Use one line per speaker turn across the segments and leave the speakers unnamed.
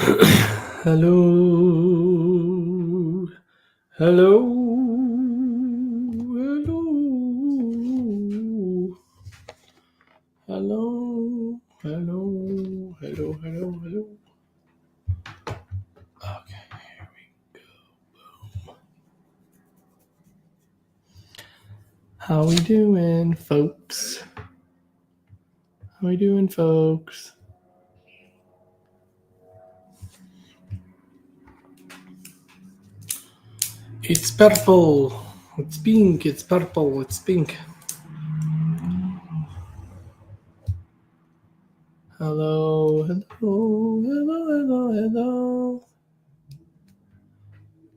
Hello, hello, hello, hello, hello, hello. Okay, here we go. How we doing, folks? How we doing, folks? It's purple. It's pink. It's purple. It's pink. Hello, hello, hello, hello, hello.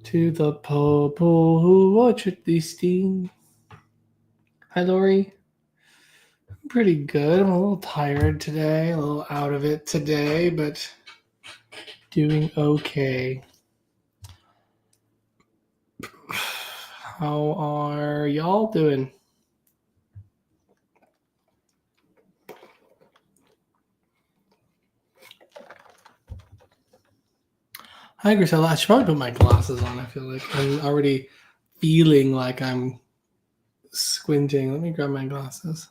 To the people who watch this thing. Hi, Lori. I'm pretty good. I'm a little tired today, a little out of it today, but doing okay. How are y'all doing? Hi, Grisella. I should probably put my glasses on. I feel like I'm already feeling like I'm squinting. Let me grab my glasses.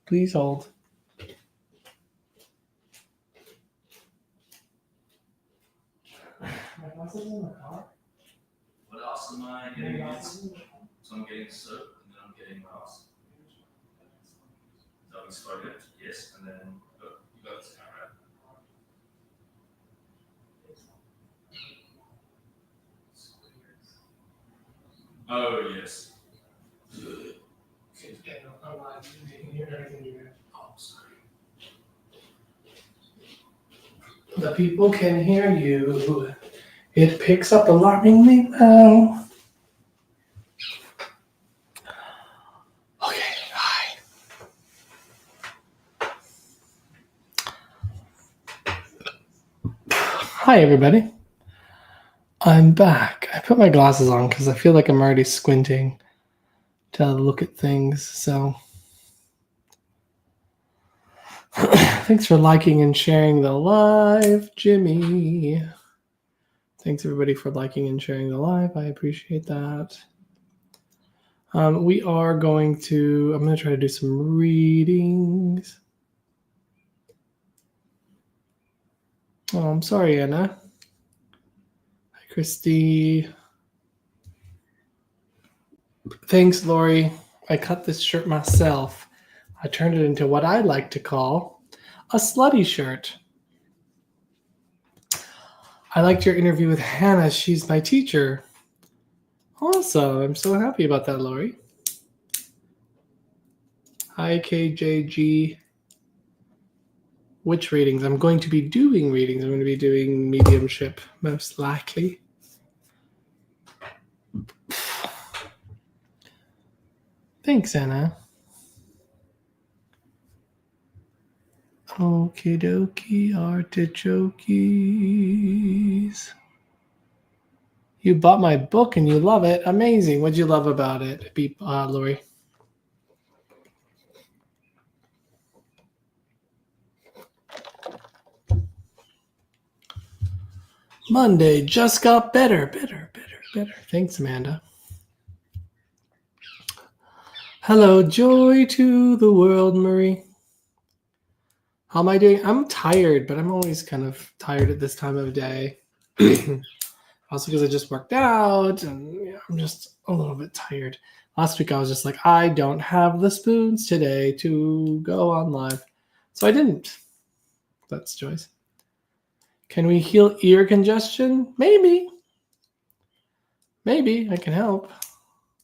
Please hold. My glasses in the car?
What else am I getting? So I'm getting soap and then I'm getting what else? So we started, yes, and then you got this camera. Oh yes. Oh, sorry.
The people can hear you. It picks up alarmingly well. Okay, hi. Hi, everybody. I'm back. I put my glasses on because I feel like I'm already squinting to look at things. So, thanks for liking and sharing the live, Jimmy. Thanks, everybody, for liking and sharing the live. I appreciate that. We are going to, I'm going to try to do some readings. Oh, I'm sorry, Anna. Hi, Christy. Thanks, Lori. I cut this shirt myself. I turned it into what I like to call a slutty shirt. I liked your interview with Hannah. She's my teacher. Awesome. I'm so happy about that, Lori. Hi, KJG. Which readings? I'm going to be doing readings. I'm going to be doing mediumship, most likely. Thanks, Anna. Okie dokie, artichokes. You bought my book and you love it. Amazing. What'd you love about it, Lori? Monday just got better. Thanks, Amanda. Hello, joy to the world, Marie. How am I doing? I'm tired, but I'm always kind of tired at this time of day. Also because I just worked out and I'm just a little bit tired. Last week I was just like, I don't have the spoons today to go on live. So I didn't. That's choice. Can we heal ear congestion? Maybe. Maybe I can help.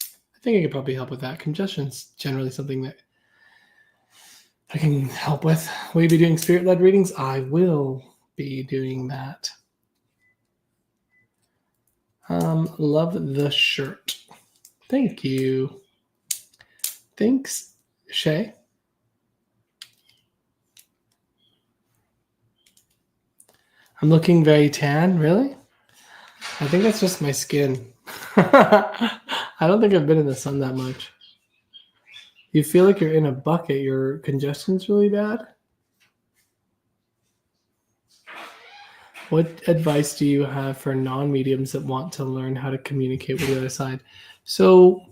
I think I could probably help with that. Congestion's generally something that I can help with. Will you be doing spirit-led readings? I will be doing that. Love the shirt. Thank you. Thanks, Shay. I'm looking very tan, really? I think that's just my skin. I don't think I've been in the sun that much. You feel like you're in a bucket. Your congestion's really bad? What advice do you have for non-mediums that want to learn how to communicate with the other side? So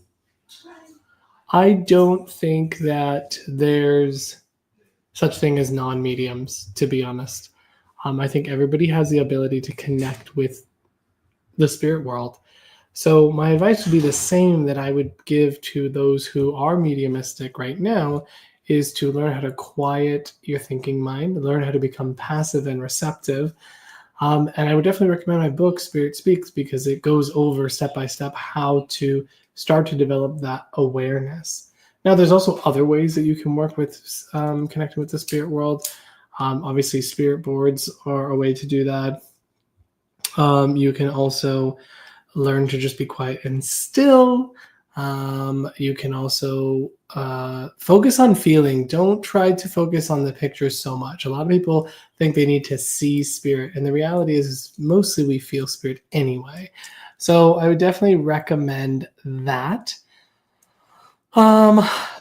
I don't think that there's such thing as non-mediums, to be honest. I think everybody has the ability to connect with the spirit world. So my advice would be the same that I would give to those who are mediumistic right now, is to learn how to quiet your thinking mind, learn how to become passive and receptive. And I would definitely recommend my book, Spirit Speaks, because it goes over step by step how to start to develop that awareness. Now, there's also other ways that you can work with connecting with the spirit world. Obviously, spirit boards are a way to do that. You can also learn to just be quiet and still. You can also focus on feeling. Don't try to focus on the pictures so much. A lot of people think they need to see spirit, and the reality is mostly we feel spirit anyway. So I would definitely recommend that.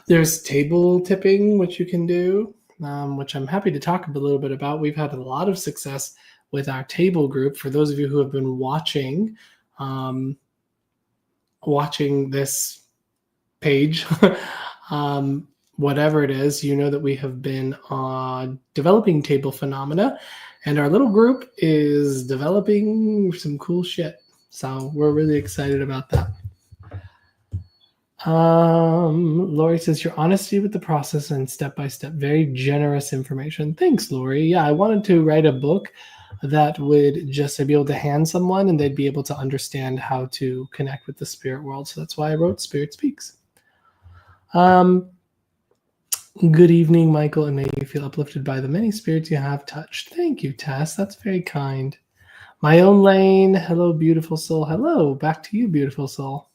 There's table tipping, which you can do, which I'm happy to talk a little bit about. We've had a lot of success with our table group. For those of you who have been watching this page, whatever it is, you know that we have been developing table phenomena, and our little group is developing some cool shit. So we're really excited about that. Lori says your honesty with the process and step by step, very generous information. Thanks, Lori. Yeah, I wanted to write a book that would just be able to hand someone and they'd be able to understand how to connect with the spirit world. So that's why I wrote Spirit Speaks. Good evening, Michael, and may you feel uplifted by the many spirits you have touched. Thank you, Tess. That's very kind. My own lane. Hello, beautiful soul. Hello, back to you, beautiful soul.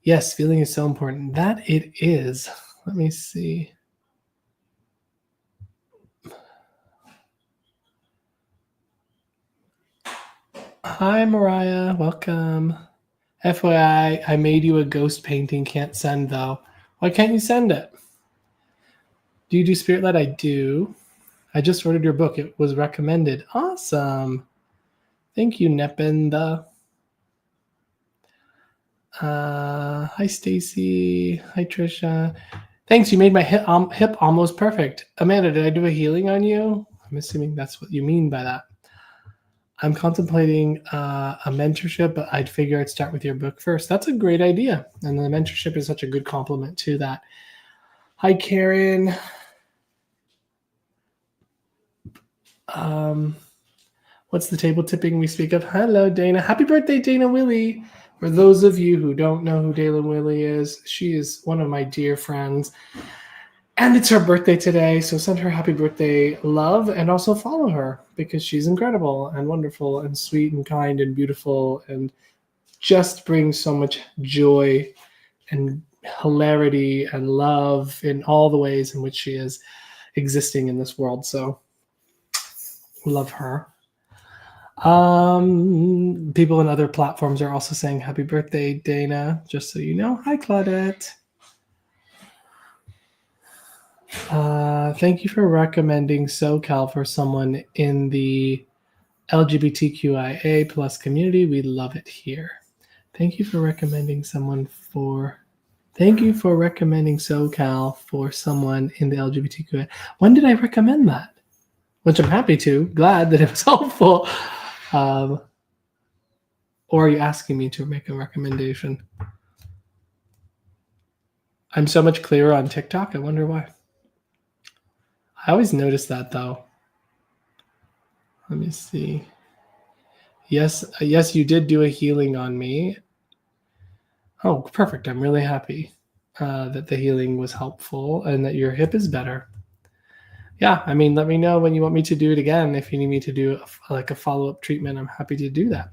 Yes, feeling is so important. That it is. Let me see. Hi, Mariah. Welcome. FYI, I made you a ghost painting. Can't send, though. Why can't you send it? Do you do Spirit Led? I do. I just ordered your book. It was recommended. Awesome. Thank you, Nependa. Hi, Stacy. Hi, Trisha. Thanks. You made my hip almost perfect. Amanda, did I do a healing on you? I'm assuming that's what you mean by that. I'm contemplating a mentorship, but I'd figure I'd start with your book first. That's a great idea. And the mentorship is such a good compliment to that. Hi, Karen. What's the table tipping we speak of? Hello, Dana. Happy birthday, Dana Willie. For those of you who don't know who Dana Willie is, she is one of my dear friends. And it's her birthday today, so send her happy birthday love and also follow her because she's incredible and wonderful and sweet and kind and beautiful and just brings so much joy and hilarity and love in all the ways in which she is existing in this world. So love her. People on other platforms are also saying happy birthday, Dana, just so you know. Hi, Claudette. Thank you for recommending SoCal for someone in the LGBTQIA plus community. We love it here. Thank you for recommending SoCal for someone in the LGBTQIA. When did I recommend that? Which I'm happy to. Glad that it was helpful. Or are you asking me to make a recommendation? I'm so much clearer on TikTok. I wonder why. I always notice that, though. Let me see. Yes, you did do a healing on me. Oh, perfect. I'm really happy that the healing was helpful and that your hip is better. Yeah, I mean, let me know when you want me to do it again. If you need me to do a follow-up treatment, I'm happy to do that.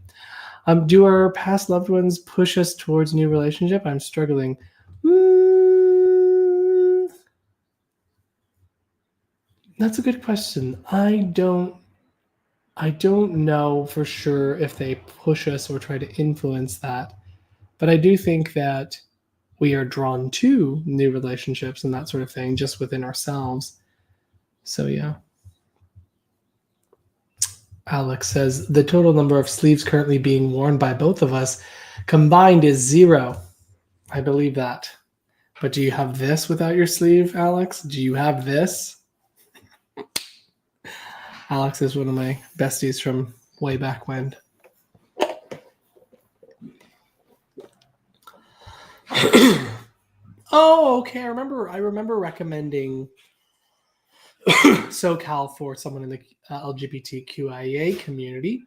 Do our past loved ones push us towards new relationship? I'm struggling. That's a good question. I don't know for sure if they push us or try to influence that, but I do think that we are drawn to new relationships and that sort of thing just within ourselves. So yeah. Alex says the total number of sleeves currently being worn by both of us combined is 0. I believe that. But do you have this without your sleeve, Alex? Do you have this? Alex is one of my besties from way back when. Oh, okay. I remember recommending SoCal for someone in the LGBTQIA community.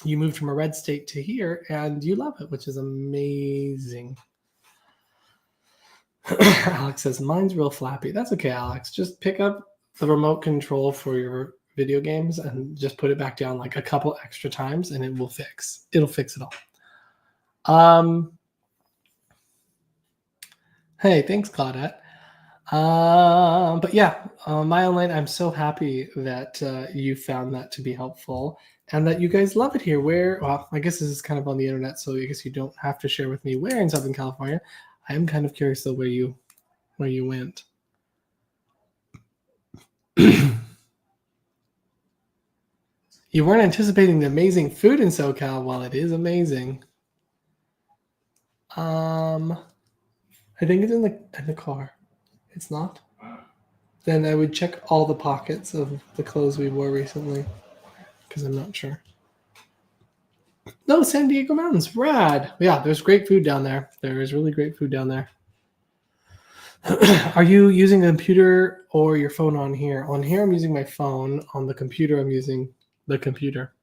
You moved from a red state to here, and you love it, which is amazing. Alex says, mine's real flappy. That's okay, Alex. Just pick up the remote control for your video games and just put it back down like a couple extra times, and it'll fix it all. Hey, thanks, Claudette. But yeah, my online, I'm so happy that you found that to be helpful and that you guys love it here. Well, I guess this is kind of on the internet, so I guess you don't have to share with me where in Southern California. I am kind of curious though where you went. You weren't anticipating the amazing food in SoCal. Well, it is amazing. I think it's in the car. It's not? Then I would check all the pockets of the clothes we wore recently because I'm not sure. No, San Diego Mountains. Rad. Yeah, there's great food down there. There is really great food down there. Are you using a computer or your phone on here? On here, I'm using my phone. On the computer, I'm using the computer.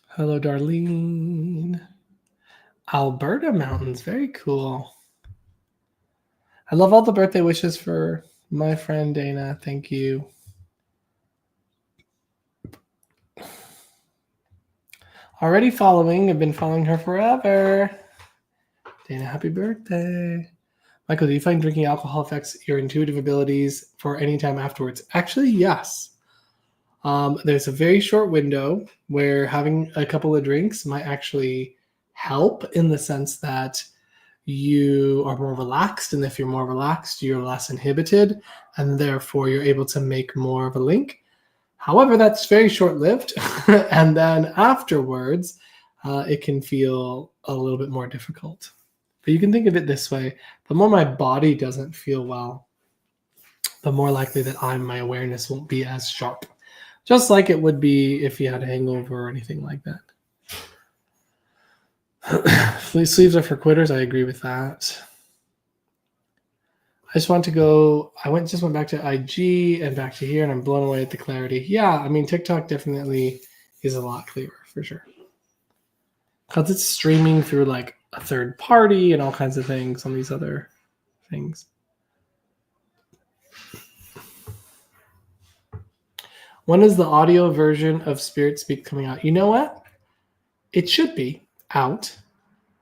Hello, Darlene. Alberta Mountains. Very cool. I love all the birthday wishes for my friend Dana. Thank you. Already following. I've been following her forever. Dana, happy birthday. Michael, do you find drinking alcohol affects your intuitive abilities for any time afterwards? Actually, yes. There's a very short window where having a couple of drinks might actually help in the sense that you are more relaxed. And if you're more relaxed, you're less inhibited. And therefore, you're able to make more of a link. However, that's very short-lived. And then afterwards, it can feel a little bit more difficult. But you can think of it this way. The more my body doesn't feel well, the more likely that my awareness won't be as sharp. Just like it would be if you had a hangover or anything like that. Sleeves are for quitters. I agree with that. I just went back to IG and back to here, and I'm blown away at the clarity. Yeah, I mean, TikTok definitely is a lot clearer for sure. Because it's streaming through like a third party and all kinds of things on these other things. When is the audio version of Spirit Speak coming out? You know what? It should be out.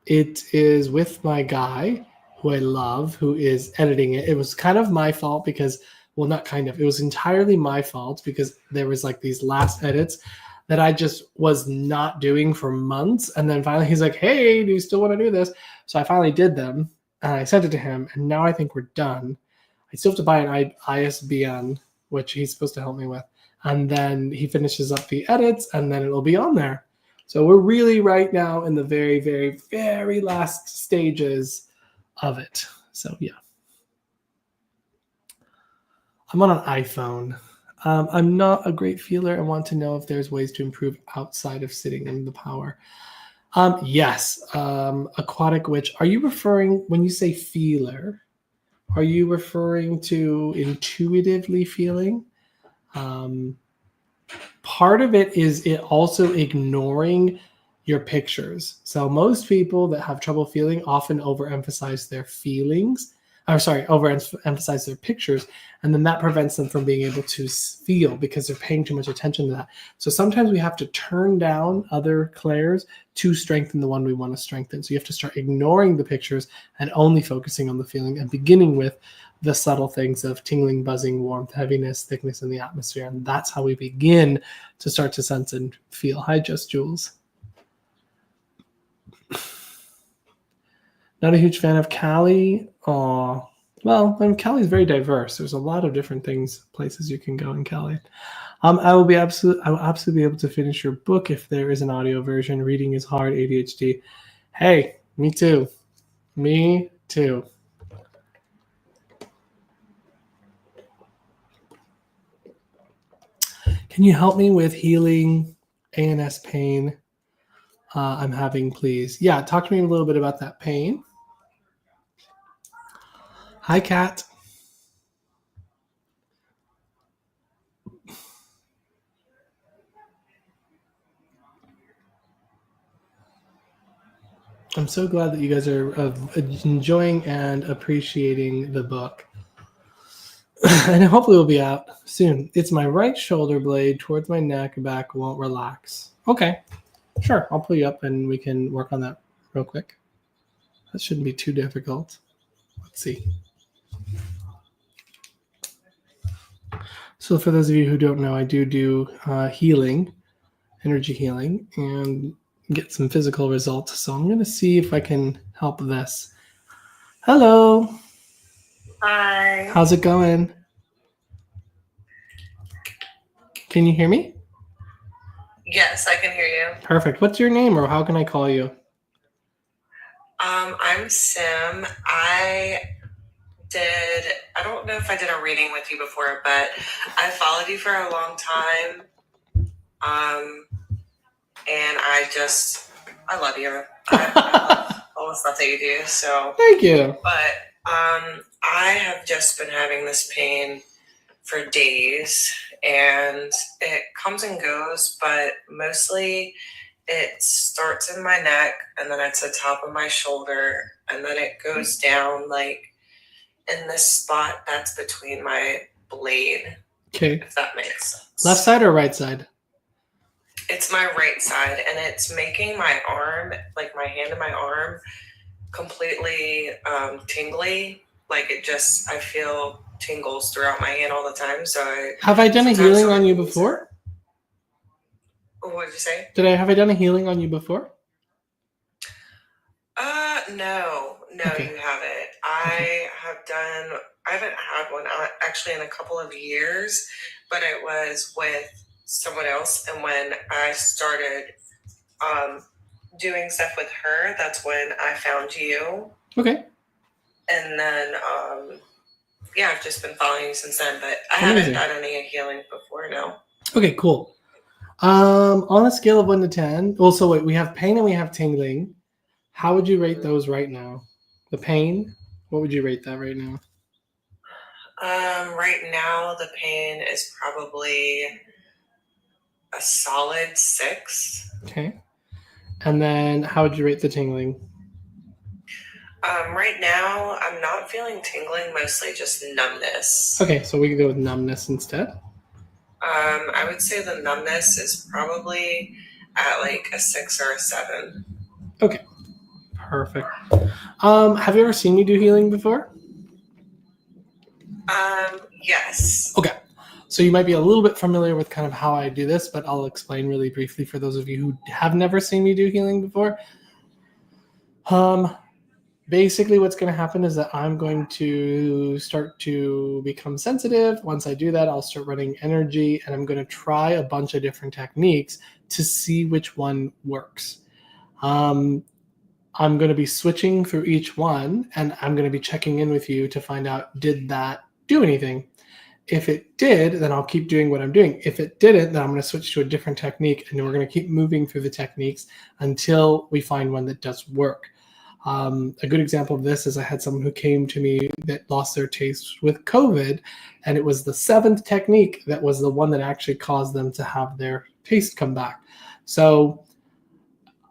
It is with my guy, who I love, who is editing it. It was kind of my fault because, well, not kind of. It was entirely my fault because there was like these last edits that I just was not doing for months. And then finally he's like, hey, do you still want to do this? So I finally did them and I sent it to him. And now I think we're done. I still have to buy an ISBN, which he's supposed to help me with. And then he finishes up the edits and then it'll be on there. So we're really right now in the very, very, very last stages of it. So yeah. I'm on an iPhone. I'm not a great feeler. I want to know if there's ways to improve outside of sitting in the power. Yes. Aquatic witch. Are you referring, when you say feeler, are you referring to intuitively feeling? Part of it is it also ignoring your pictures. So most people that have trouble feeling often overemphasize their feelings. Overemphasize their pictures, and then that prevents them from being able to feel because they're paying too much attention to that. So sometimes we have to turn down other clairs to strengthen the one we want to strengthen. So you have to start ignoring the pictures and only focusing on the feeling and beginning with the subtle things of tingling, buzzing, warmth, heaviness, thickness in the atmosphere. And that's how we begin to start to sense and feel. Hi, Just Jules. Not a huge fan of Callie. Aw, Well, and Cali's very diverse. There's a lot of different places you can go in Cali. I will absolutely be able to finish your book if there is an audio version. Reading is hard, ADHD. Hey, me too. Me too. Can you help me with healing ANS pain I'm having, please? Yeah, talk to me a little bit about that pain. Hi, Kat. I'm so glad that you guys are enjoying and appreciating the book. And hopefully it'll be out soon. It's my right shoulder blade towards my neck, back won't relax. Okay, sure. I'll pull you up and we can work on that real quick. That shouldn't be too difficult. Let's see. So for those of you who don't know, I do healing, energy healing, and get some physical results. So I'm going to see if I can help this. Hello.
Hi.
How's it going? Can you hear me?
Yes, I can hear you.
Perfect. What's your name or how can I call you?
I'm Sim. I don't know if I did a reading with you before, but I followed you for a long time. And I love you. I love all the stuff that you do. So
Thank you.
But I have just been having this pain for days, and it comes and goes, but mostly it starts in my neck, and then it's the top of my shoulder, and then it goes down like in this spot that's between my blade.
Okay.
If that makes sense.
Left side or right side?
It's my right side, and it's making my arm, like my hand and my arm, completely tingly. Like I feel tingles throughout my hand all the time. So
have I done a healing on you before?
What did you say?
Have I done a healing on you before?
No, okay. You haven't. I haven't had one actually in a couple of years, but it was with someone else. And when I started doing stuff with her, that's when I found you.
Okay.
And then, I've just been following you since then, but I haven't done any healing before, no.
Okay, cool. On a scale of 1 to 10, also wait, we have pain and we have tingling. How would you rate those right now? The pain, what would you rate that right now?
Right now, the pain is probably a solid 6.
Okay. And then how would you rate the tingling?
Right now, I'm not feeling tingling, mostly just numbness.
Okay, so we can go with numbness instead.
I would say the numbness is probably at like a 6 or a 7.
Okay, perfect. Have you ever seen me do healing before?
Yes.
Okay, so you might be a little bit familiar with kind of how I do this, but I'll explain really briefly for those of you who have never seen me do healing before. Basically what's going to happen is that I'm going to start to become sensitive. Once I do that, I'll start running energy, and I'm going to try a bunch of different techniques to see which one works. I'm going to be switching through each one, and I'm going to be checking in with you to find out, did that do anything? If it did, then I'll keep doing what I'm doing. If it didn't, then I'm going to switch to a different technique, and we're going to keep moving through the techniques until we find one that does work. A good example of this is I had someone who came to me that lost their taste with COVID, and it was the 7th technique that was the one that actually caused them to have their taste come back. So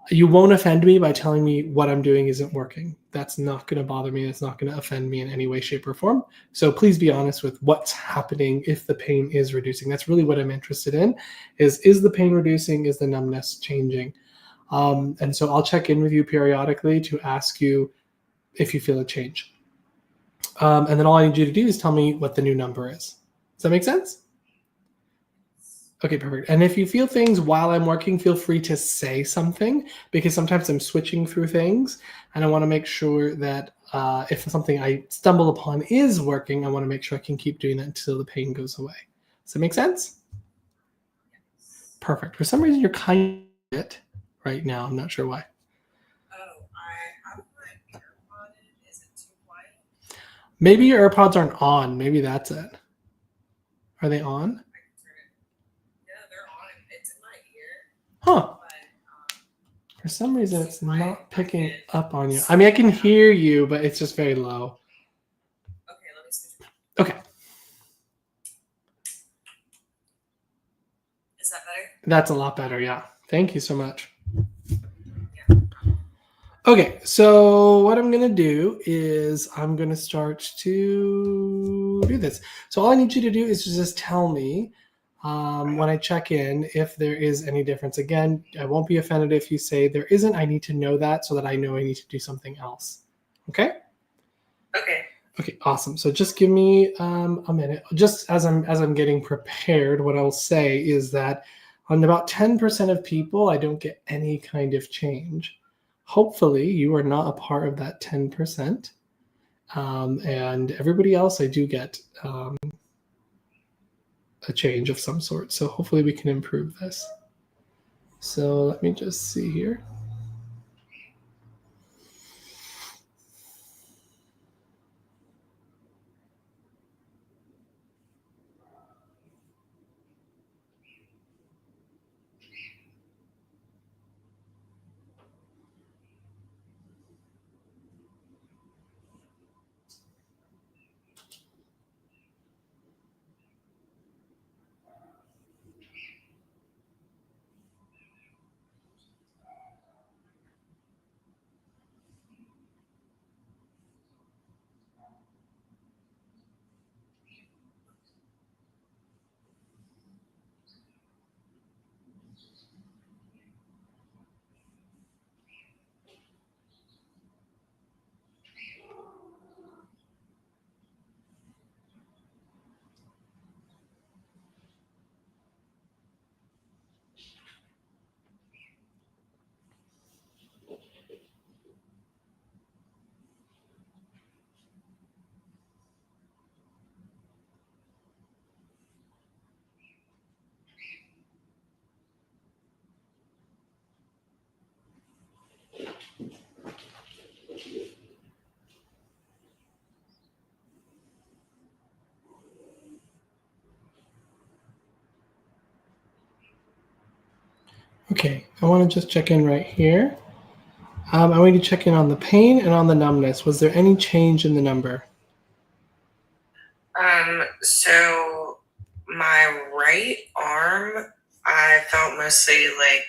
you won't offend me by telling me what I'm doing isn't working. That's not going to bother me. It's not going to offend me in any way, shape, or form. So please be honest with what's happening if the pain is reducing. That's really what I'm interested in, is the pain reducing? Is the numbness changing? And so I'll check in with you periodically to ask you if you feel a change. And then all I need you to do is tell me what the new number is. Does that make sense? Okay, perfect. And if you feel things while I'm working, feel free to say something, because sometimes I'm switching through things and I want to make sure that if something I stumble upon is working, I want to make sure I can keep doing that until the pain goes away. Does that make sense? Perfect. For some reason, you're kind of it right now. I'm not sure why.
Oh, I have my AirPod in. Is it too quiet?
Maybe your AirPods aren't on. Maybe that's it. Are they on?
I can turn it. Yeah, they're on. It's in my ear.
Huh.
But
For some reason, it's not picking up on you. I mean, I can hear you, but it's just very low.
okay, let me switch.
Okay.
Is that better?
That's a lot better. Yeah. Thank you so much. Okay, so what I'm going to do is I'm going to start to do this. So all I need you to do is to just tell me when I check in if there is any difference. Again, I won't be offended if you say there isn't. I need to know that so that I know I need to do something else. Okay?
Okay.
Okay, awesome. So just give me a minute. Just as I'm getting prepared, what I'll say is that on about 10% of people, I don't get any kind of change. Hopefully, you are not a part of that 10%. And everybody else, I do get a change of some sort. So hopefully we can improve this. So let me just see here. Okay, I want to just check in right here. I want to check in on the pain and on the numbness. Was there any change in the number?
So my right arm, I felt mostly like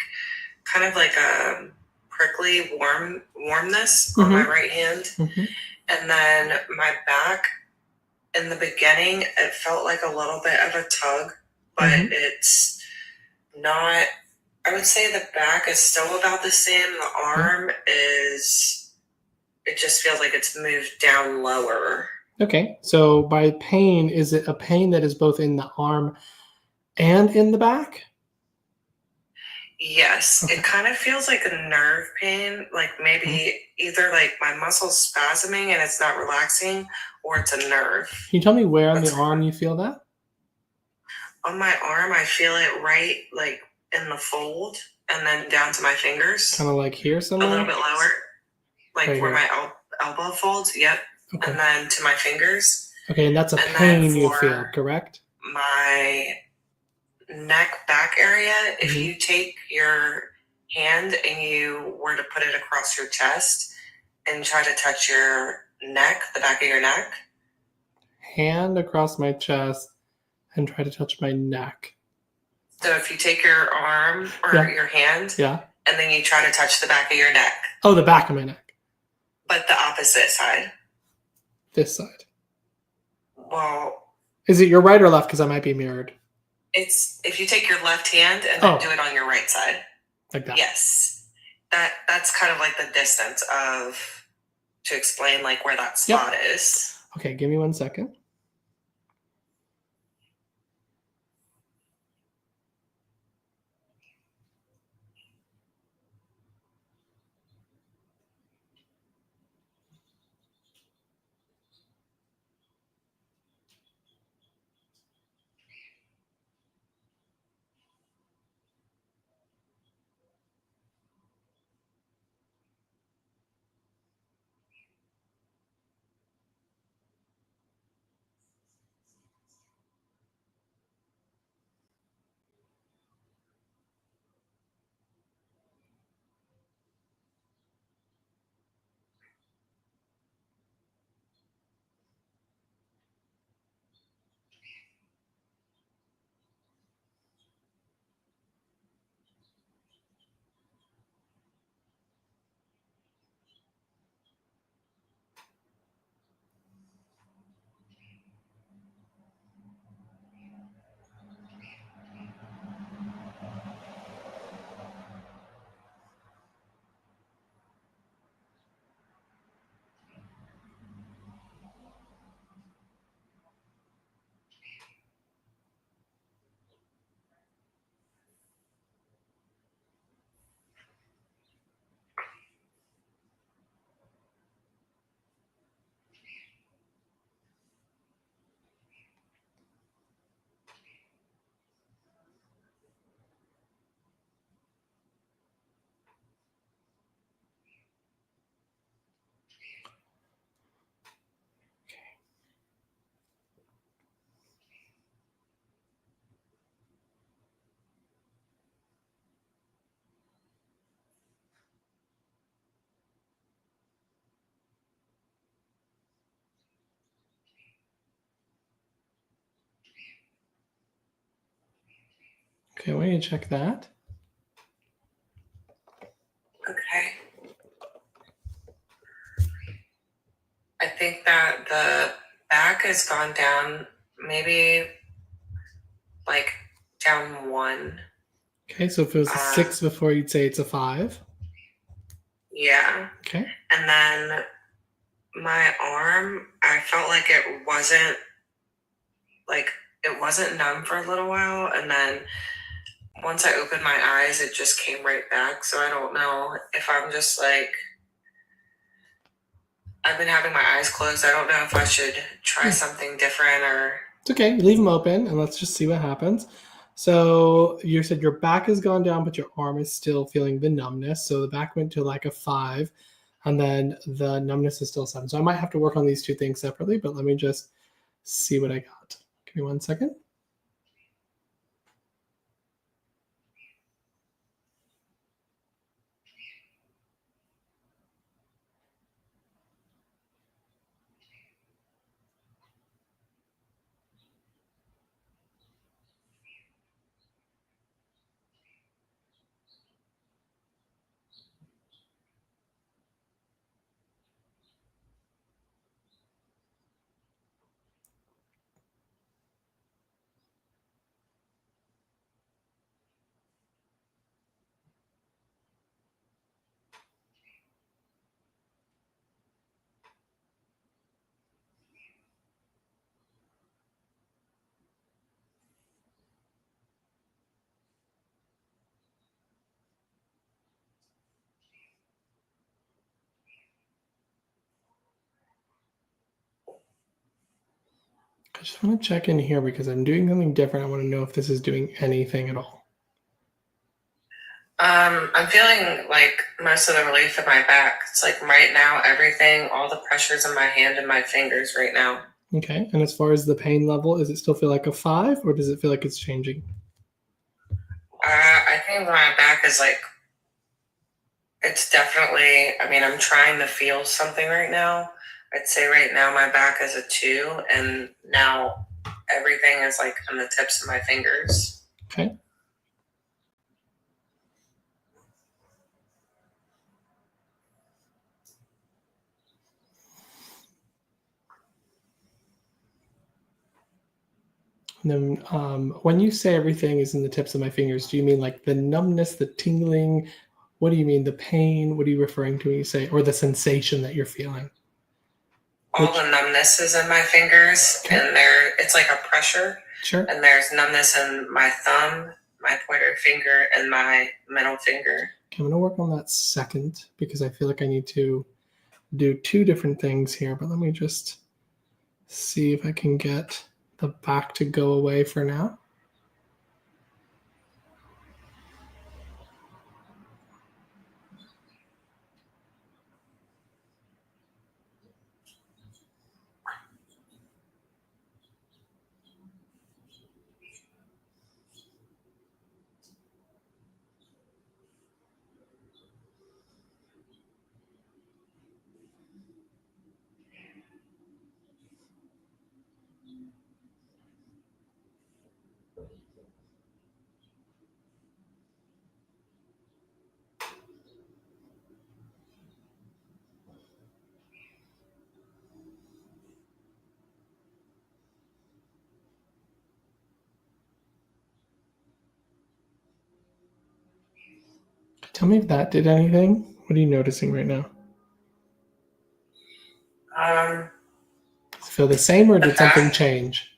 kind of like a prickly warmness on my right hand.
Mm-hmm.
And then my back, in the beginning, it felt like a little bit of a tug, but it's not. I would say the back is still about the same. The arm is, it just feels like it's moved down lower.
Okay, so by pain, is it a pain that is both in the arm and in the back?
Yes,
Okay.
it kind of feels like a nerve pain, like maybe either like my muscle's spasming and it's not relaxing, or it's a nerve.
Can you tell me where on the arm you feel that?
On my arm, I feel it right like in the fold and then down to my fingers.
Kind of like here somewhere?
A little bit lower, like
Right
where
here.
my elbow folds. Yep.
Okay.
And then to my fingers.
Okay, and that's a
And
pain
then
you
for
feel, correct?
My neck back area, if you take your hand and you were to put it across your chest and try to touch your neck, the back of your neck.
Hand across my chest and try to touch my neck.
So if you take your arm or your hand and then you try to touch the back of your neck.
Oh, the back of my neck.
But the opposite side.
This side.
Well,
is it your right or left? Because I might be mirrored.
It's if you take your left hand and then do it on your right side.
Like that.
Yes. That's kind of like the distance of to explain like where that spot is.
Okay, give me 1 second. Okay, why don't you check that?
Okay. I think that the back has gone down maybe like down 1.
Okay, so if it was a 6 before, you'd say it's a 5.
Yeah.
Okay.
And then my arm, I felt like it wasn't numb for a little while, and then once I opened my eyes it just came right back. So I don't know if I'm just like, I've been having my eyes closed. I don't know if I should try something different or.
It's okay. Leave them open and let's just see what happens. So you said your back has gone down, but your arm is still feeling the numbness. So the back went to like a 5, and then the numbness is still 7. So I might have to work on these two things separately, but let me just see what I got. Give me 1 second. I just want to check in here because I'm doing something different. I want to know if this is doing anything at all.
I'm feeling like most of the relief in my back. It's like right now, everything, all the pressure's in my hand and my fingers right now.
Okay. And as far as the pain level, does it still feel like a 5 or does it feel like it's changing?
I think my back is like, it's definitely, I mean, I'm trying to feel something right now. I'd say right now my back is a 2, and now everything is like on the tips of my fingers.
Okay. And then when you say everything is in the tips of my fingers, do you mean like the numbness, the tingling? What do you mean? The pain? What are you referring to when you say, or the sensation that you're feeling?
All the numbness is in my fingers,
Okay.
and it's like a pressure.
Sure.
And there's numbness in my thumb, my pointer finger, and my middle finger.
Okay, I'm going to work on that second because I feel like I need to do 2 different things here, but let me just see if I can get the back to go away for now. Tell me if that did anything. What are you noticing right now? Does it feel the same or did something change?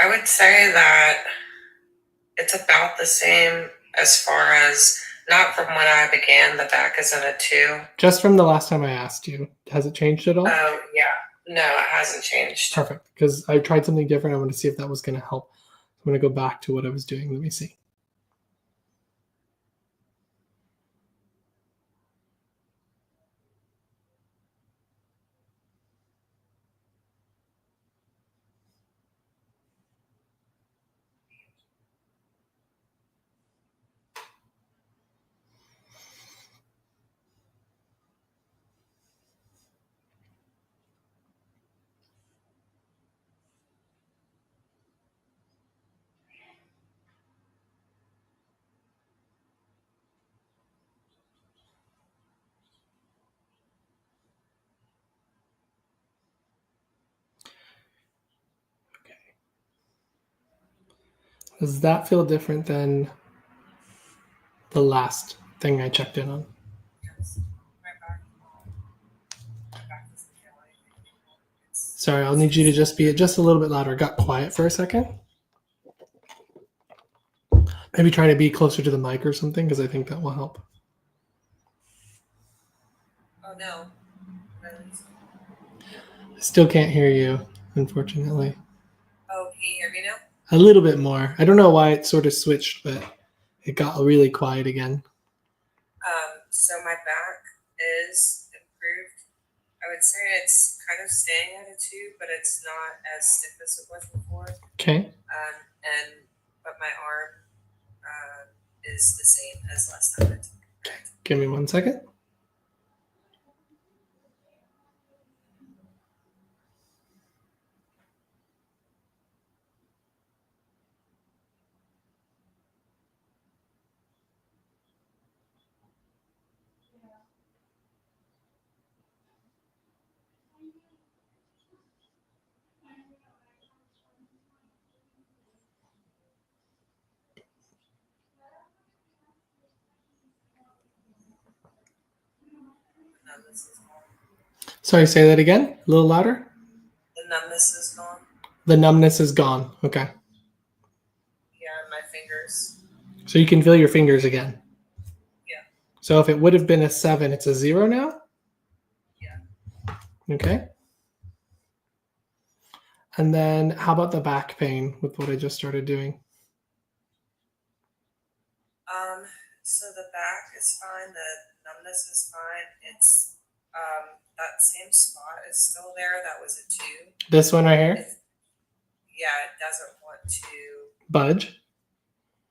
I would say that it's about the same as far as, not from when I began, the back is in a 2.
Just from the last time I asked you. Has it changed at all?
Oh, yeah. No, it hasn't changed.
Perfect. Because I tried something different. I want to see if that was going to help. I'm going to go back to what I was doing. Let me see. Does that feel different than the last thing I checked in on?
Yes. My back doesn't feel anything anymore.
Sorry, I'll need you to just be just a little bit louder. Got quiet for a second. Maybe try to be closer to the mic or something, because I think that will help.
Oh no.
I still can't hear you, unfortunately.
Oh, can you hear me now?
A little bit more. I don't know why it sort of switched, but it got really quiet again.
So my back is improved. I would say it's kind of staying at a 2, but it's not as stiff as it was before.
Okay.
But my arm is the same as last time I took it.
Give me 1 second.
Numbness is gone.
Sorry, say that again. A little louder.
The numbness is gone.
The numbness is gone. Okay.
Yeah, my fingers.
So you can feel your fingers again.
Yeah.
So if it would have been a 7, it's a 0 now?
Yeah.
Okay. And then how about the back pain with what I just started doing?
So the back is fine. The numbness is fine. It's that same spot is still there. That was a 2.
This one right here?
Yeah, it doesn't want to
Budge.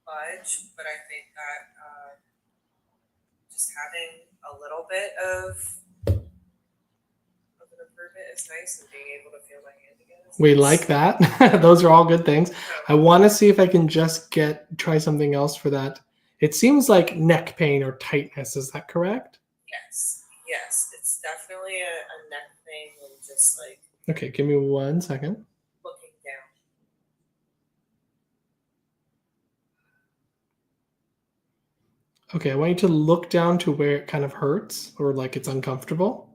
but I think that just having a little bit of an improvement is nice, and being able to feel my hand again is
We
nice.
like that. Those are all good things. I want to see if I can just try something else for that. It seems like neck pain or tightness. Is that correct?
Yes, it's definitely a neck thing, and just like
Okay, give me 1 second.
looking down.
Okay, I want you to look down to where it kind of hurts or like it's uncomfortable.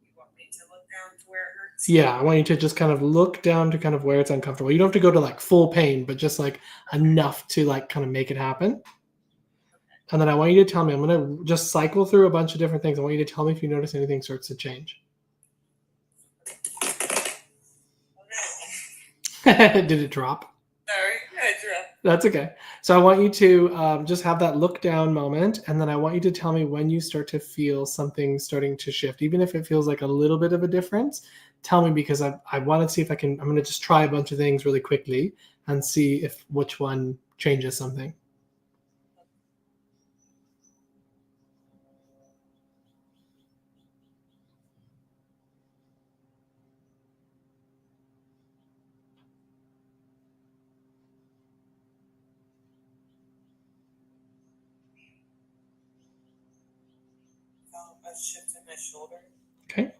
You want me to look down to where it hurts?
Yeah, I want you to just kind of look down to kind of where it's uncomfortable. You don't have to go to like full pain, but just like enough to like kind of make it happen. And then I want you to tell me, I'm going to just cycle through a bunch of different things. I want you to tell me if you notice anything starts to change. Did it drop?
Sorry, I dropped.
That's okay. So I want you to just have that look down moment. And then I want you to tell me when you start to feel something starting to shift, even if it feels like a little bit of a difference. Tell me, because I want to see if I can. I'm going to just try a bunch of things really quickly and see if which one changes something.
A shift in my shoulder.
Okay.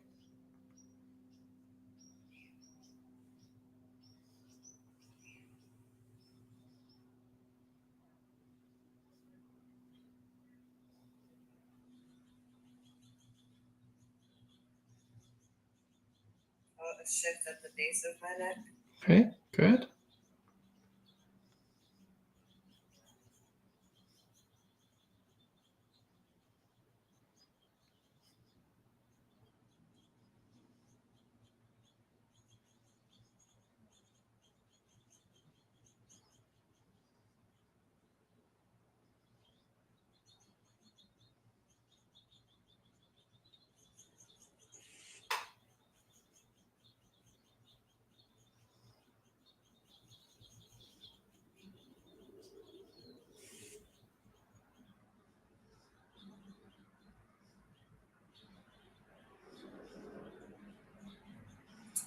A shift at the base of my neck.
Okay, good.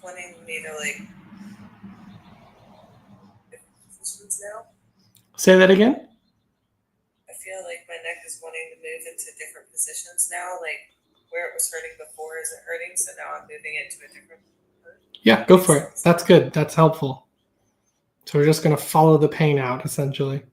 Wanting me to like positions now.
Say that again.
I feel like my neck is wanting to move into different positions now. Like where it was hurting before isn't hurting, so now I'm moving it to a different.
Yeah, go for it. That's good. That's helpful. So we're just going to follow the pain out, essentially.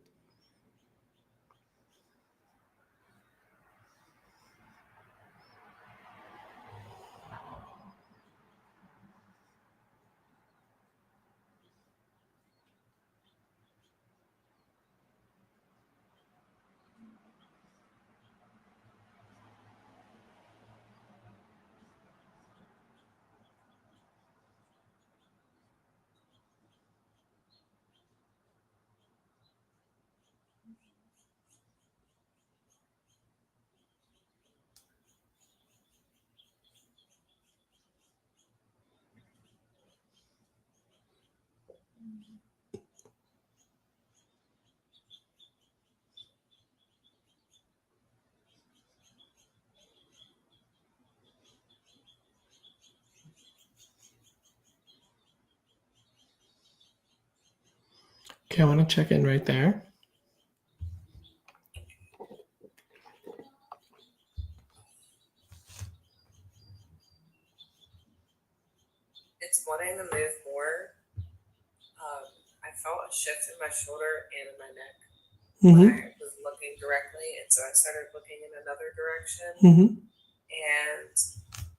Okay, I want to check in right there.
It's wanting to move more. I felt a shift in my shoulder and in my neck when
Mm-hmm.
I was looking directly, and so I started looking in another direction.
Mm-hmm.
And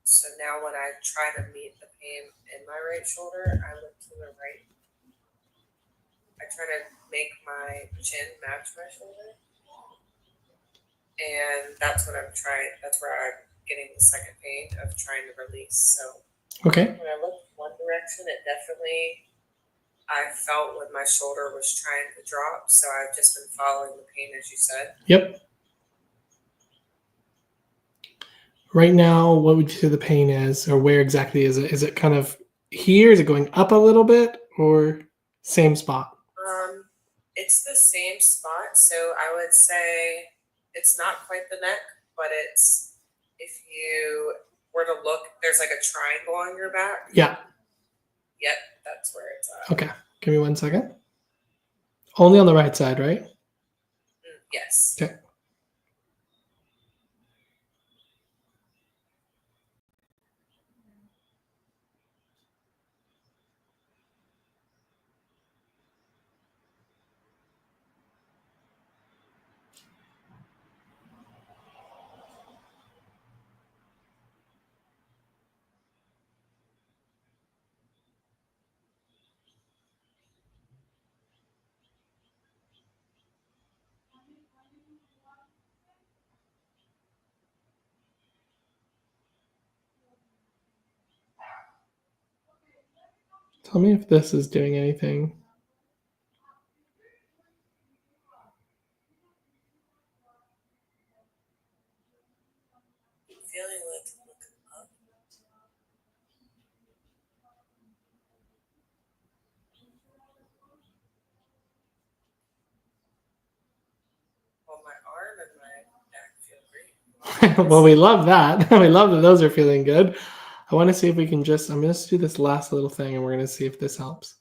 so now when I try to meet the pain in my right shoulder, I look to the right. I try to make my chin match my shoulder. And that's what I'm trying, that's where I'm getting the second pain of trying to release. So
Okay.
when I looked one direction, it definitely, I felt when my shoulder was trying to drop. So I've just been following the pain, as you said.
Yep. Right now, what would you say the pain is, or where exactly is it? Is it kind of here? Is it going up a little bit, or same spot?
It's the same spot. So I would say it's not quite the neck, but it's, if you were to look, there's like a triangle on your back.
Yeah.
Yep, that's where it's at.
Okay. Give me 1 second. Only on the right side, right?
Yes.
Okay. Tell me if this is doing anything.
Feeling like looking up. Well, my arm and my back feel great.
Well, we love that. We love that those are feeling good. I want to see if we can just, I'm going to do this last little thing and we're going to see if this helps.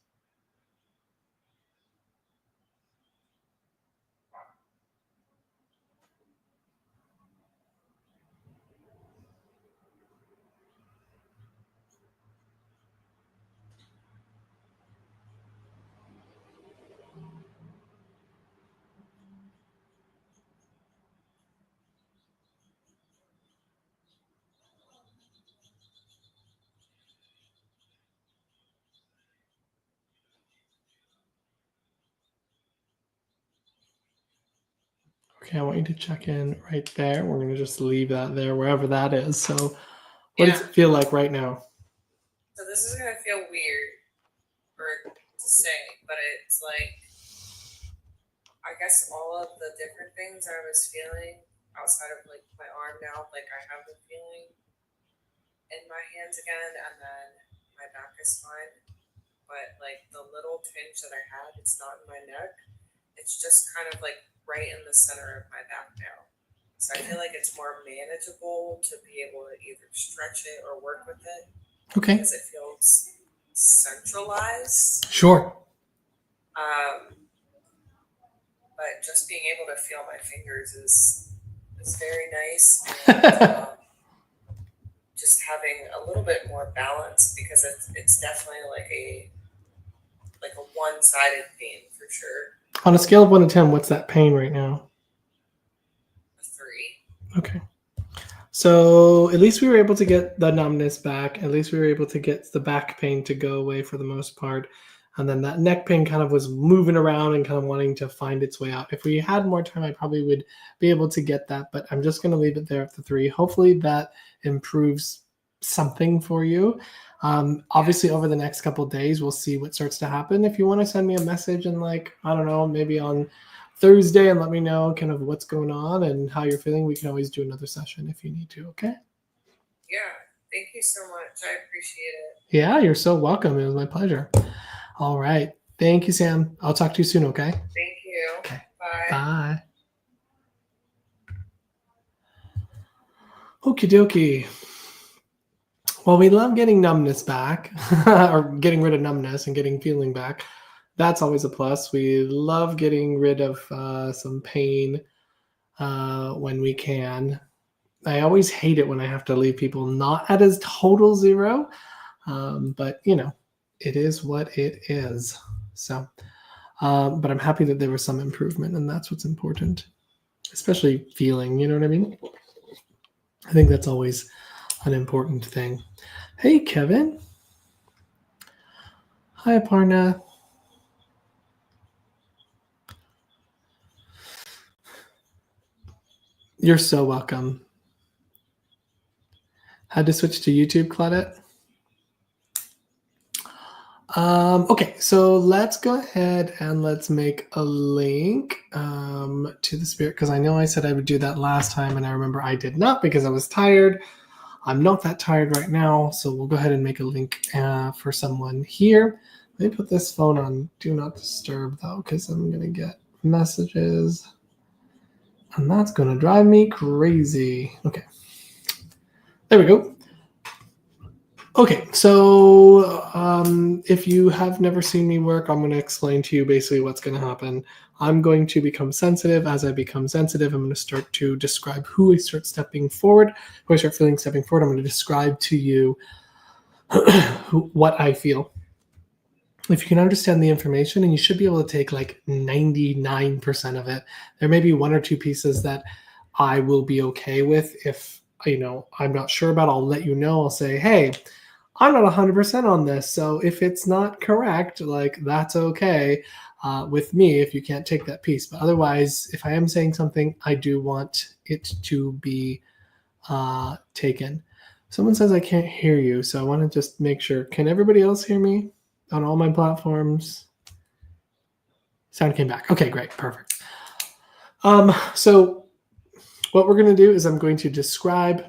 Okay, I want you to check in right there. We're going to just leave that there, wherever that is. So what does it feel like right now?
So this is gonna feel weird to say, but it's like, I guess all of the different things I was feeling outside of like my arm now, like I have the feeling in my hands again, and then my back is fine. But like the little twinge that I had, it's not in my neck. It's just kind of like right in the center of my back now. So I feel like it's more manageable to be able to either stretch it or work with it.
Okay.
Because it feels centralized.
Sure.
But just being able to feel my fingers is very nice. And, just having a little bit more balance, because it's definitely like a one-sided pain for sure.
On a scale of 1 to 10, what's that pain right now?
A 3.
Okay. So at least we were able to get the numbness back. At least we were able to get the back pain to go away for the most part. And then that neck pain kind of was moving around and kind of wanting to find its way out. If we had more time, I probably would be able to get that, but I'm just going to leave it there at the 3. Hopefully that improves something for you. Obviously, over the next couple of days, we'll see what starts to happen. If you want to send me a message and I don't know, maybe on Thursday and let me know kind of what's going on and how you're feeling, we can always do another session if you need to, okay?
Yeah, thank you so much. I appreciate it.
Yeah, you're so welcome. It was my pleasure. All right. Thank you, Sam. I'll talk to you soon, okay?
Thank you.
Okay.
Bye.
Bye. Okie dokie. Well, we love getting numbness back or getting rid of numbness and getting feeling back. That's always a plus. We love getting rid of some pain when we can. I always hate it when I have to leave people not at a total 0, but it is what it is. So, but I'm happy that there was some improvement, and that's what's important, especially feeling. You know what I mean? I think that's always an important thing. Hey, Kevin. Hi, Aparna. You're so welcome. Had to switch to YouTube, Claudette. Okay, so let's go ahead and let's make a link to the Spirit, because I know I said I would do that last time, and I remember I did not because I was tired. I'm not that tired right now, so we'll go ahead and make a link for someone here. Let me put this phone on Do Not Disturb, though, because I'm going to get messages, and that's going to drive me crazy. Okay. There we go. Okay, so if you have never seen me work, I'm going to explain to you basically what's going to happen. I'm going to become sensitive. As I become sensitive, I'm going to start to describe who I start stepping forward, who I start feeling stepping forward. I'm going to describe to you what I feel. If you can understand the information, and you should be able to take like 99% of it. There may be 1 or 2 pieces that I will be okay with. If I'm not sure about, I'll let you know. I'll say, hey, I'm not 100% on this. So if it's not correct, that's okay with me if you can't take that piece. But otherwise, if I am saying something, I do want it to be taken. Someone says I can't hear you. So I want to just make sure. Can everybody else hear me on all my platforms? Sound came back. Okay, great. Perfect. So what we're going to do is I'm going to describe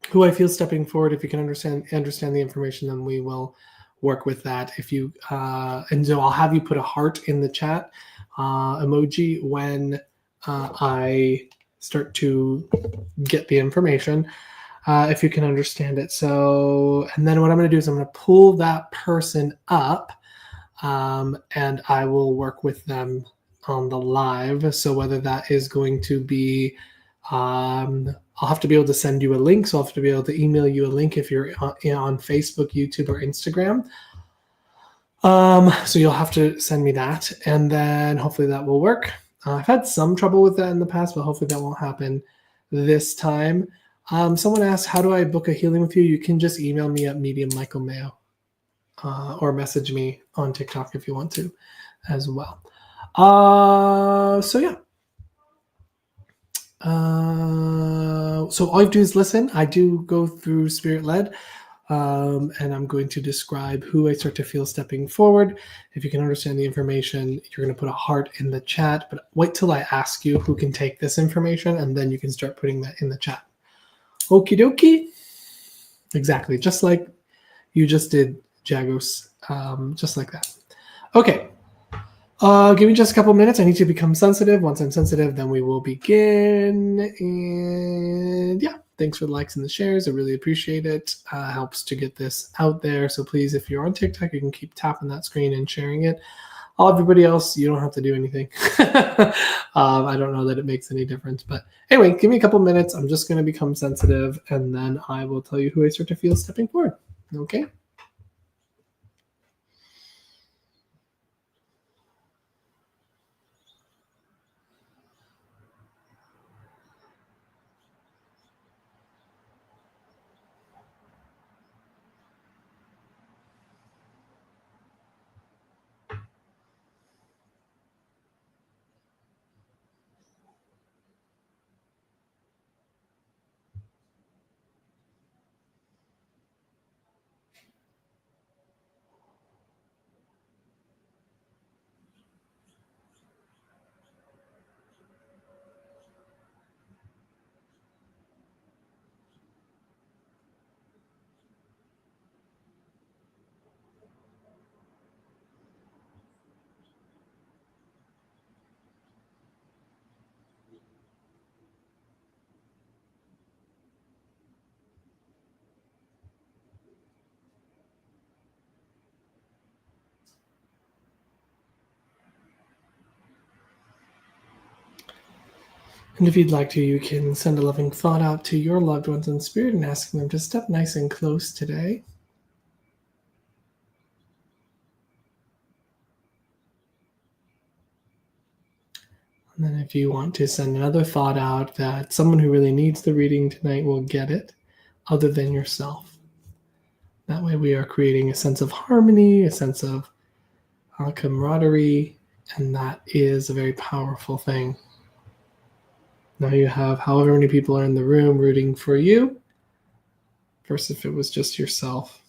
who I feel stepping forward. If you can understand the information, then we will work with that. If you and so I'll have you put a heart in the chat emoji when I start to get the information, if you can understand it. So, and then what I'm going to do is I'm going to pull that person up, and I will work with them on the live. So whether that is going to be I'll have to be able to send you a link. So I'll have to be able to email you a link if you're on Facebook, YouTube, or Instagram. So you'll have to send me that, and then hopefully that will work. I've had some trouble with that in the past, but hopefully that won't happen this time. Someone asked, how do I book a healing with you? You can just email me at Medium Michael Mayo, or message me on TikTok if you want to as well. So yeah. So all you do is listen. I do go through Spirit Led, and I'm going to describe who I start to feel stepping forward. If you can understand the information, you're going to put a heart in the chat, but wait till I ask you who can take this information, and then you can start putting that in the chat. Okie dokie. Exactly, just like you just did, Jagos, just like that. Okay. Give me just a couple minutes. I need to become sensitive. Once I'm sensitive, then we will begin. And yeah, thanks for the likes and the shares. I really appreciate it. Helps to get this out there. So please, if you're on TikTok, you can keep tapping that screen and sharing it. Everybody else, you don't have to do anything. I don't know that it makes any difference. But anyway, give me a couple minutes. I'm just going to become sensitive, and then I will tell you who I start to feel stepping forward. Okay? And if you'd like to, you can send a loving thought out to your loved ones in spirit and asking them to step nice and close today. And then if you want to send another thought out that someone who really needs the reading tonight will get it, other than yourself. That way we are creating a sense of harmony, a sense of camaraderie, and that is a very powerful thing. Now you have however many people are in the room rooting for you, versus if it was just yourself.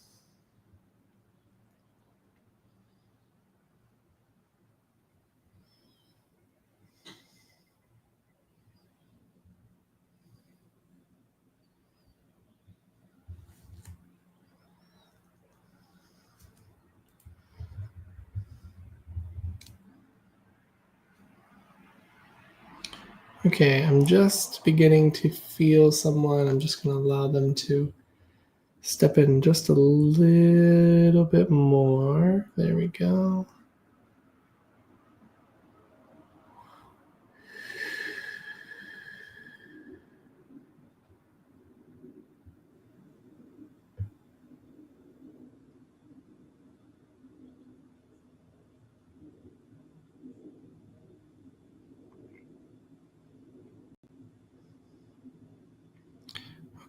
Okay, I'm just beginning to feel someone. I'm just going to allow them to step in just a little bit more. There we go.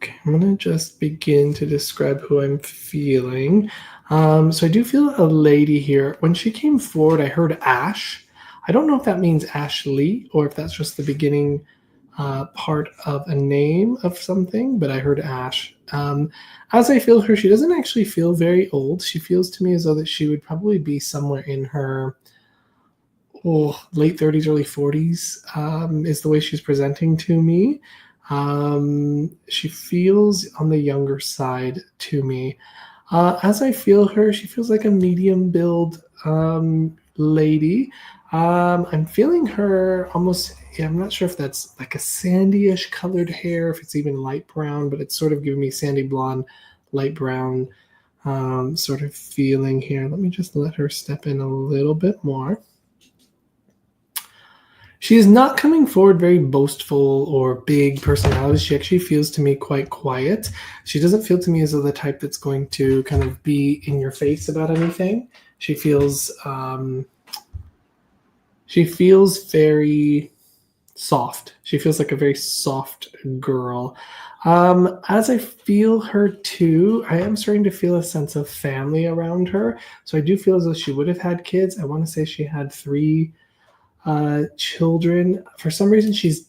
Okay, I'm going to just begin to describe who I'm feeling. So I do feel a lady here. When she came forward, I heard Ash. I don't know if that means Ashley or if that's just the beginning part of a name of something, but I heard Ash. As I feel her, she doesn't actually feel very old. She feels to me as though that she would probably be somewhere in her late 30s, early 40s is the way she's presenting to me. She feels on the younger side to me. As I feel her, she feels like a medium build lady. I'm feeling her almost, I'm not sure if that's like a sandy-ish colored hair, if it's even light brown, but it's sort of giving me sandy blonde, light brown sort of feeling here. Let me just let her step in a little bit more. She is not coming forward very boastful or big personality. She actually feels to me quite quiet. She doesn't feel to me as though the type that's going to kind of be in your face about anything. She feels very soft. She feels like a very soft girl. As I feel her too, I am starting to feel a sense of family around her. So I do feel as though she would have had kids. I want to say she had 3 children. For some reason, she's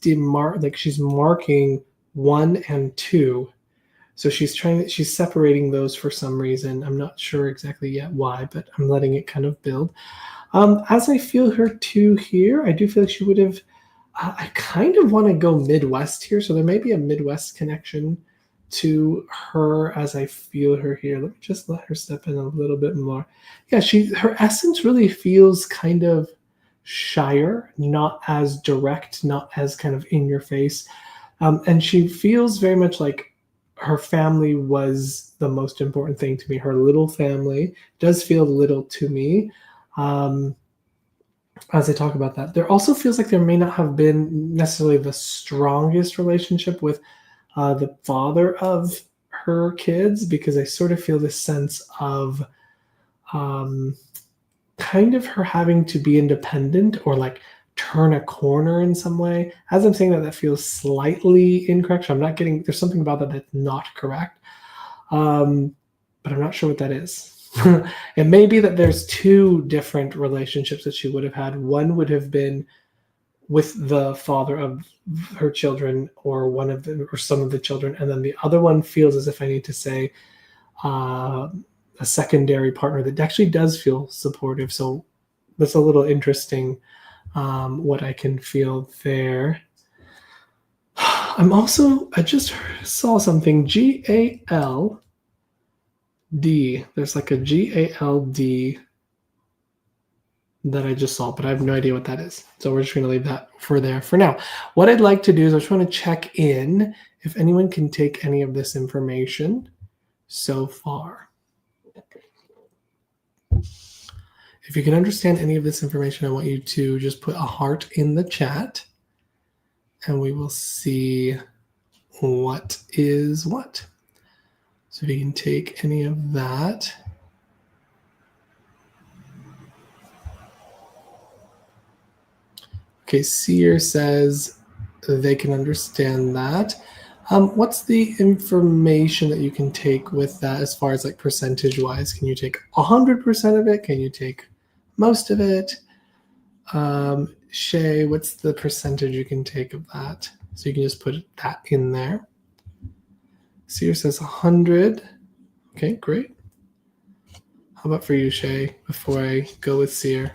marking 1 and 2. So she's separating those for some reason. I'm not sure exactly yet why, but I'm letting it kind of build. As I feel her too here, I do feel like she would have. I kind of want to go Midwest here, so there may be a Midwest connection to her as I feel her here. Let me just let her step in a little bit more. Yeah, her essence really feels kind of shyer, not as direct, not as kind of in your face. And she feels very much like her family was the most important thing to me. Her little family does feel little to me. As I talk about that, there also feels like there may not have been necessarily the strongest relationship with the father of her kids, because I sort of feel this sense of kind of her having to be independent or like turn a corner in some way. As I'm saying that, that feels slightly incorrect. So I'm not getting, there's something about that that's not correct. But I'm not sure what that is. It may be that there's 2 different relationships that she would have had. One would have been with the father of her children, or one of them, or some of the children, and then the other one feels as if I need to say a secondary partner that actually does feel supportive. So that's a little interesting what I can feel there. I just saw something GALD. There's like a GALD that I just saw, but I have no idea what that is. So we're just going to leave that for there for now. What I'd like to do is I just want to check in if anyone can take any of this information so far. If you can understand any of this information, I want you to just put a heart in the chat. and we will see what is what. So if you can take any of that. Okay, Seer says they can understand that. What's the information that you can take with that as far as like percentage wise? Can you take 100% of it? Can you take most of it? Shay, what's the percentage you can take of that? So you can just put that in there. Seer says 100. Okay, great. How about for you, Shay, before I go with Seer?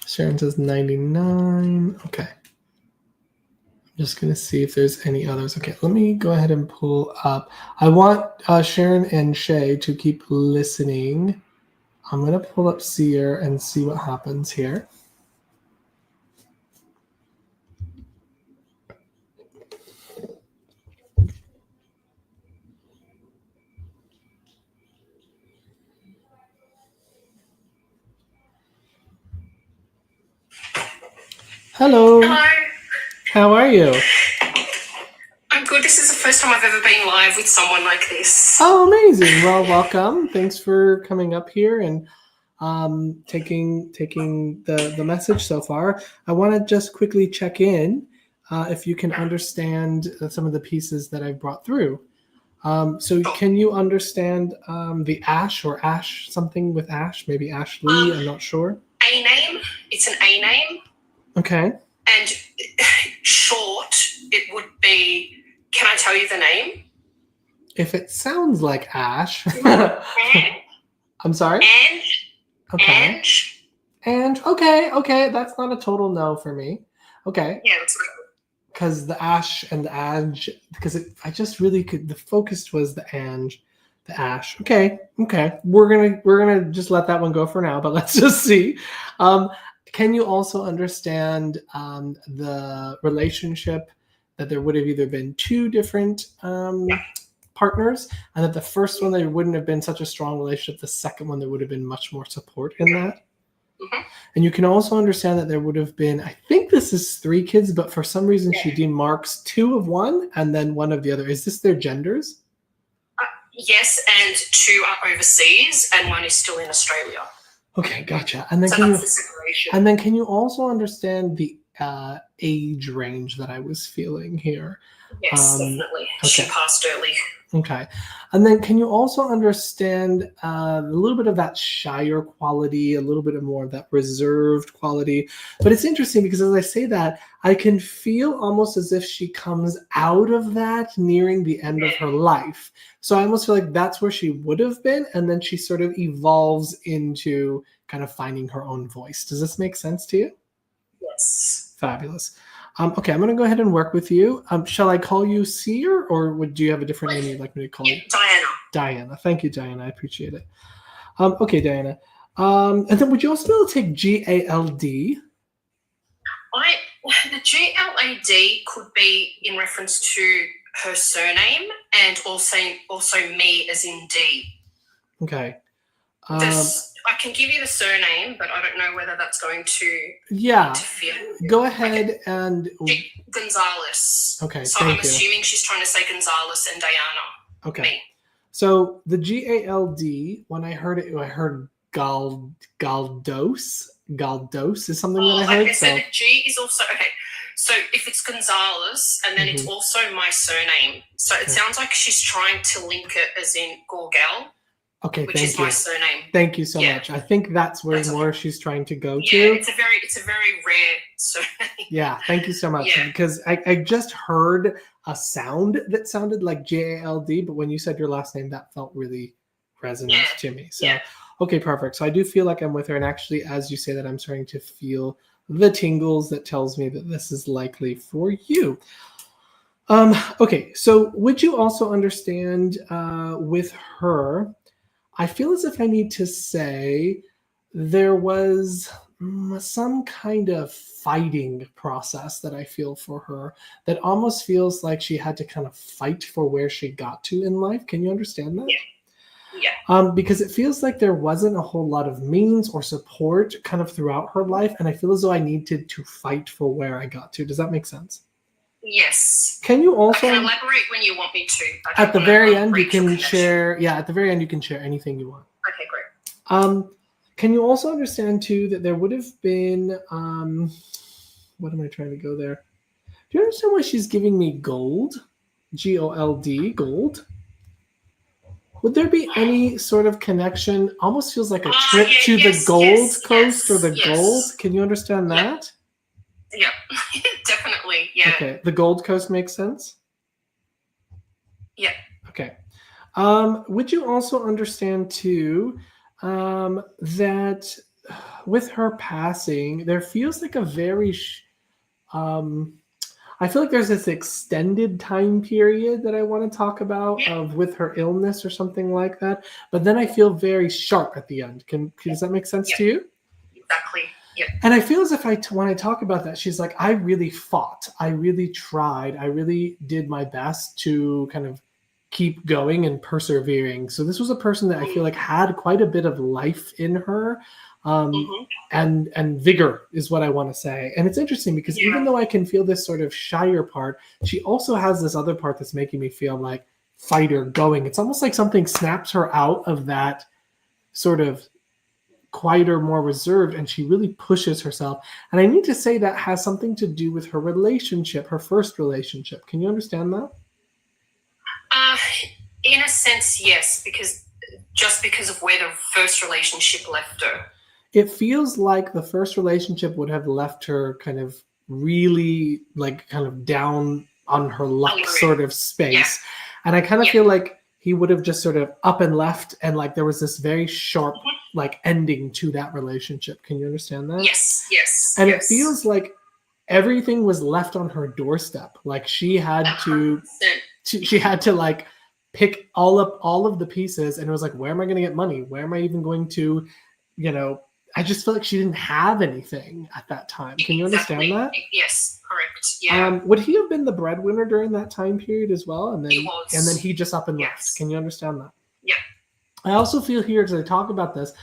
Sharon says 99. Okay. I'm just going to see if there's any others. Okay, let me go ahead and pull up. I want Sharon and Shay to keep listening. I'm going to pull up Seer and see what happens here. Hello.
Hello.
How are you?
I'm good. This is the first time I've ever been live with someone like this.
Oh, amazing. Well, welcome. Thanks for coming up here and taking the message so far. I want to just quickly check in if you can understand some of the pieces that I've brought through. So can you understand the Ash or Ash, something with Ash, maybe Ashley, I'm not sure.
A name. It's an A name.
Okay.
And short, it would be, can I tell you the name?
If it sounds like Ash.
Ange.
I'm sorry?
Ange.
Okay.
Ange.
And okay, that's not a total no for me. Okay.
Yeah, that's good.
Because the Ash and the Ange, because I just really could, the focus was the Ange, the Ash. Okay. We're gonna just let that one go for now, but let's just see. Can you also understand the relationship that there would have either been two different partners, and that the first one there wouldn't have been such a strong relationship, the second one there would have been much more support in that?
Mm-hmm.
And you can also understand that there would have been, I think this is 3 kids, but for some reason she demarks 2 of one and then 1 of the other. Is this their genders?
Yes, and 2 are overseas and 1 is still in Australia.
Okay, gotcha. And then
so that's the separation.
And then can you also understand the age range that I was feeling here?
Yes, definitely.
Okay.
She passed early.
Okay. And then can you also understand a little bit of that shyer quality, a little bit of more of that reserved quality? But it's interesting because as I say that, I can feel almost as if she comes out of that nearing the end of her life. So I almost feel like that's where she would have been. And then she sort of evolves into kind of finding her own voice. Does this make sense to you?
Yes.
Fabulous. Okay, I'm going to go ahead and work with you. Shall I call you Seer, or do you have a different name you'd like me to call you?
Diana.
Diana. Thank you, Diana. I appreciate it. Okay, Diana. And then would you also be able to take GALD?
The GLAD could be in reference to her surname and also me as in D.
Okay.
I can give you the surname, but I don't know whether that's going to interfere.
Go ahead and
Gonzalez.
Okay,
so
thank
I'm assuming she's trying to say Gonzalez and Diana.
Okay.
Me.
So the GALD, when I heard it, I heard Galdos. Galdos is something that I heard.
Okay, so the G is also okay. So if it's Gonzalez, and then it's also my surname. So it sounds like she's trying to link it as in Gorgel.
Okay,
which is my surname.
Thank you so much. I think that's where she's trying to go to.
Yeah, it's a very rare surname.
Yeah, thank you so much. Yeah. Because I just heard a sound that sounded like GALD, but when you said your last name, that felt really resonant to me. So, okay, perfect. So I do feel like I'm with her. And actually, as you say that, I'm starting to feel the tingles that tells me that this is likely for you. Okay, so would you also understand with her, I feel as if I need to say there was some kind of fighting process that I feel for her that almost feels like she had to kind of fight for where she got to in life. Can you understand that?
Yeah.
Because it feels like there wasn't a whole lot of means or support kind of throughout her life, and I feel as though I needed to fight for where I got to. Does that make sense?
Yes.
Can you also...
I can elaborate when you want me to.
At the very end, you can share... Yeah, at the very end, you can share anything you want.
Okay, great.
Can you also understand, too, that there would have been... what am I trying to go there? Do you understand why she's giving me gold? G-O-L-D, gold? Would there be any sort of connection? Almost feels like a trip to the Gold Coast or the Gold. Can you understand that?
Yeah, definitely. Yeah.
Okay, the Gold Coast makes sense?
Yeah.
Okay. Would you also understand, too, that with her passing, there feels like a very... I feel like there's this extended time period that I want to talk about of with her illness or something like that. But then I feel very sharp at the end. Does that make sense to you?
Exactly. Yeah.
And I feel as if when I talk about that, she's like, I really fought. I really tried. I really did my best to kind of keep going and persevering. So this was a person that I feel like had quite a bit of life in her. And vigor is what I want to say. And it's interesting because even though I can feel this sort of shyer part, she also has this other part that's making me feel like fighter going. It's almost like something snaps her out of that sort of quieter, more reserved, and she really pushes herself. And I need to say that has something to do with her relationship, her first relationship. Can you understand that?
In a sense, yes, because of where the first relationship left her.
It feels like the first relationship would have left her kind of really like kind of down on her luck sort of space. Yeah. And I kind of feel like he would have just sort of up and left, and like there was this very sharp like ending to that relationship. Can you understand that?
Yes.
And it feels like everything was left on her doorstep. Like she had to like pick all of the pieces, and it was like, where am I going to get money? Where am I even going to, I just felt like she didn't have anything at that time. Can you understand that?
Yes, correct. Yeah.
Would he have been the breadwinner during that time period as well? And then
he was.
And then he just up and left. Can you understand that?
Yeah.
I also feel here, as I talk about this,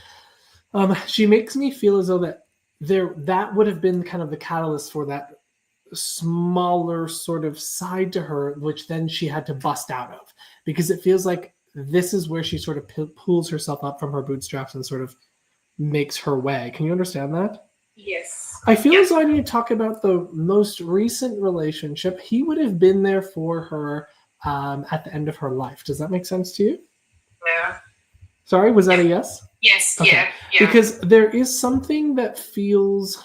she makes me feel as though that would have been kind of the catalyst for that smaller sort of side to her, which then she had to bust out of, because it feels like this is where she sort of pulls herself up from her bootstraps and sort of makes her way. Can you understand that?
Yes.
I feel as though I need to talk about the most recent relationship. He would have been there for her at the end of her life. Does that make sense to you?
Yeah.
Sorry, was that a yes?
Yes.
Okay.
Yeah.
Because there is something that feels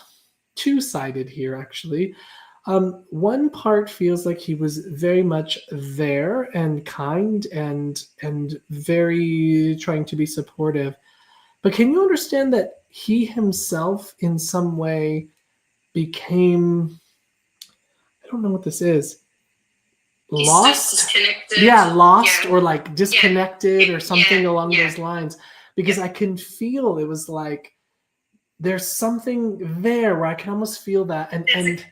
two-sided here, actually. One part feels like he was very much there and kind and very trying to be supportive. But can you understand that he himself in some way became, I don't know what this is, lost?
Disconnected.
Yeah, lost or like disconnected or something along those lines. Because I can feel it was like there's something there where I can almost feel that. And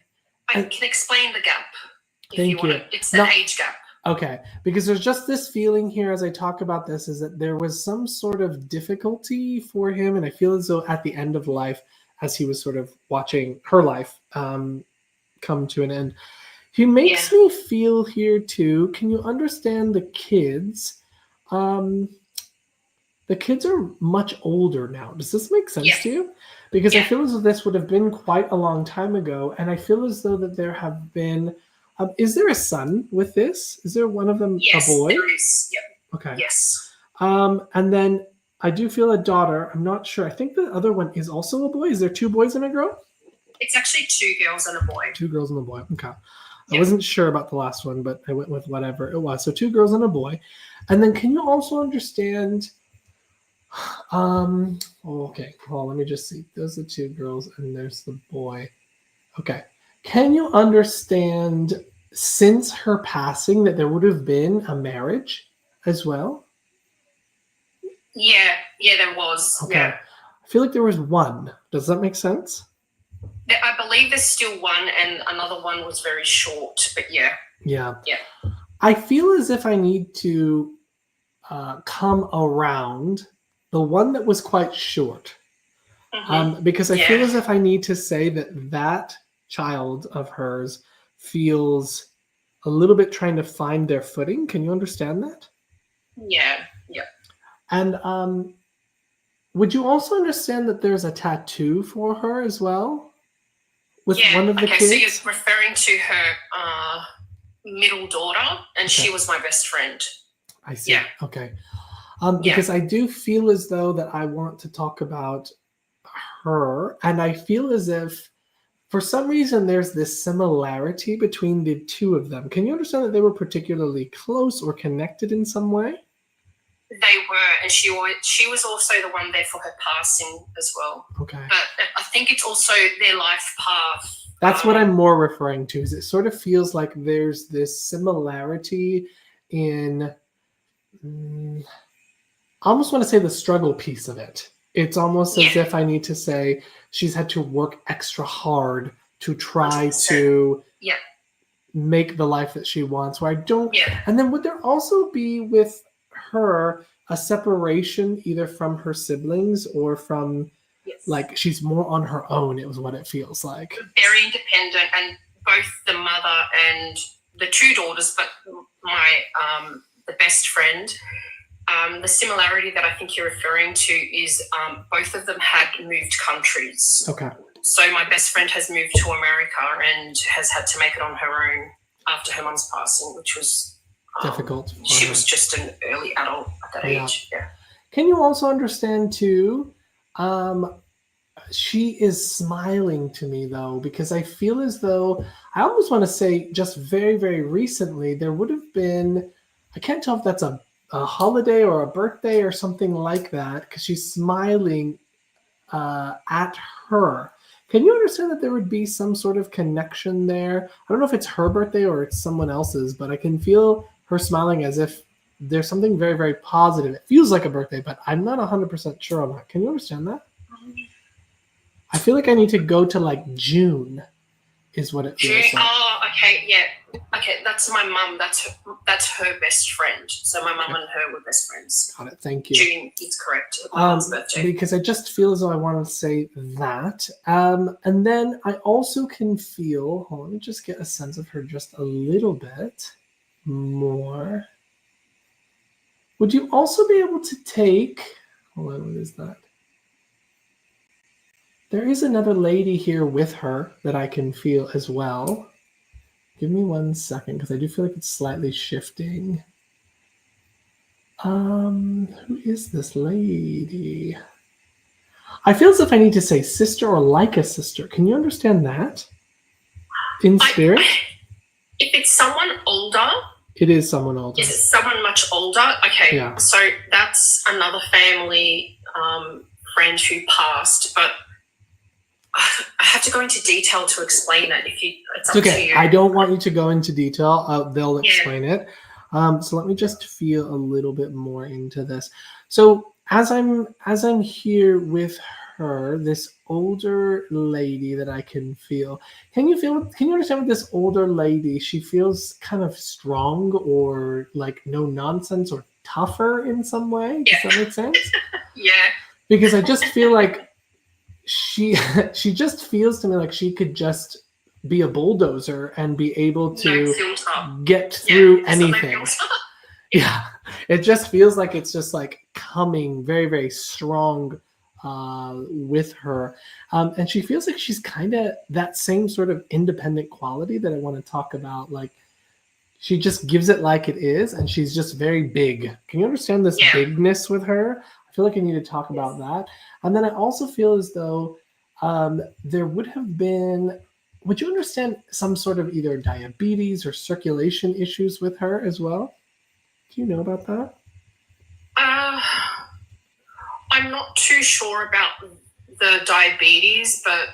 I can explain the gap.
Thank you.
It's the age gap.
Okay, because there's just this feeling here as I talk about this is that there was some sort of difficulty for him, and I feel as though at the end of life, as he was sort of watching her life come to an end, he makes me feel here too. Can you understand the kids? The kids are much older now. Does this make sense to you? Because I feel as though this would have been quite a long time ago, and I feel as though that there have been. Is there a son with this? Is there one of them a boy?
Yes, there is. Yep.
Okay.
Yes.
And then I do feel a daughter. I'm not sure. I think the other one is also a boy. Is there two boys and a girl?
It's actually 2 girls and a boy.
2 girls and a boy. Okay. I wasn't sure about the last one, but I went with whatever it was. So 2 girls and a boy. And then can you also understand... okay. Well, let me just see. Those are 2 girls and there's the boy. Okay. Can you understand, since her passing, that there would have been a marriage as well?
Yeah, there was.
Okay.
Yeah.
I feel like there was one. Does that make sense?
I believe there's still one, and another one was very short, but yeah.
Yeah.
Yeah.
I feel as if I need to come around, the one that was quite short.
Mhm.
Because I
Yeah.
feel as if I need to say that that child of hers feels a little bit trying to find their footing. Can you understand that?
Yeah. Yeah.
And would you also understand that there's a tattoo for her as well with
Yeah.
one of the
Okay. So you're
kids?
referring to her middle daughter, and she
Okay.
was my best friend.
I see.
Yeah.
Okay.
Yeah.
Because I do feel as though that I want to talk about her, and I feel as if for some reason there's this similarity between the two of them. Can you understand that they were particularly close or connected in some way?
They were, and she was also the one there for her passing as well.
Okay.
But I think it's also their life path.
That's what I'm more referring to. Is it sort of feels like there's this similarity in I almost want to say the struggle piece of it. It's almost as
Yeah.
if I need to say she's had to work extra hard to try
100%.
to
Yeah.
make the life that she wants. Where I don't.
Yeah.
And then would there also be with her a separation either from her siblings or from
Yes.
like she's more on her own? It was what it feels like.
Very independent, and both the mother and the two daughters, but my the best friend. The similarity that I think you're referring to is both of them had moved countries.
Okay.
So my best friend has moved to America and has had to make it on her own after her mum's passing, which was
Difficult.
She was just an early adult at that age. Yeah.
Can you also understand too? She is smiling to me though, because I feel as though I almost want to say just very, very recently there would have been. I can't tell if that's a holiday or a birthday or something like that, because she's smiling at her. Can you understand that there would be some sort of connection there? I don't know if it's her birthday or it's someone else's, but I can feel her smiling as if there's something very, very positive. It feels like a birthday, but I'm not 100% sure on that. Can you understand that? I feel like I need to go to like June is what it feels
June.
like.
Oh, okay, yeah. Okay, that's my mum. That's her best friend. So my mum and her were best friends.
Got it. Thank you.
June is correct. My mum's birthday.
Because I just feel as though I want to say that. And then I also can feel, let me just get a sense of her just a little bit more. Would you also be able to take, hold on, what is that? There is another lady here with her that I can feel as well. Give me 1 second, because I do feel like it's slightly shifting. Who is this lady? I feel as if I need to say sister or like a sister. Can you understand that? In spirit?
If it's someone older.
It is someone older.
Is it someone much older? Okay,
yeah.
So that's another family friend who passed, but I have to go into detail to explain it. It's up
okay.
To you.
I don't want you to go into detail. They'll explain it. So let me just feel a little bit more into this. So as I'm here with her, this older lady that I can feel. Can you understand with this older lady? She feels kind of strong or like no nonsense or tougher in some way. Does that make sense?
Yeah.
Because I just feel like she just feels to me like she could just be a bulldozer and be able to get through anything. Yeah, it just feels like it's just like coming very, very strong with her. And she feels like she's kind of that same sort of independent quality that I want to talk about. Like she just gives it like it is, and she's just very big. Can you understand this bigness with her? I feel like I need to talk about that. And then I also feel as though there would have been, would you understand some sort of either diabetes or circulation issues with her as well? Do you know about that?
I'm not too sure about the diabetes, but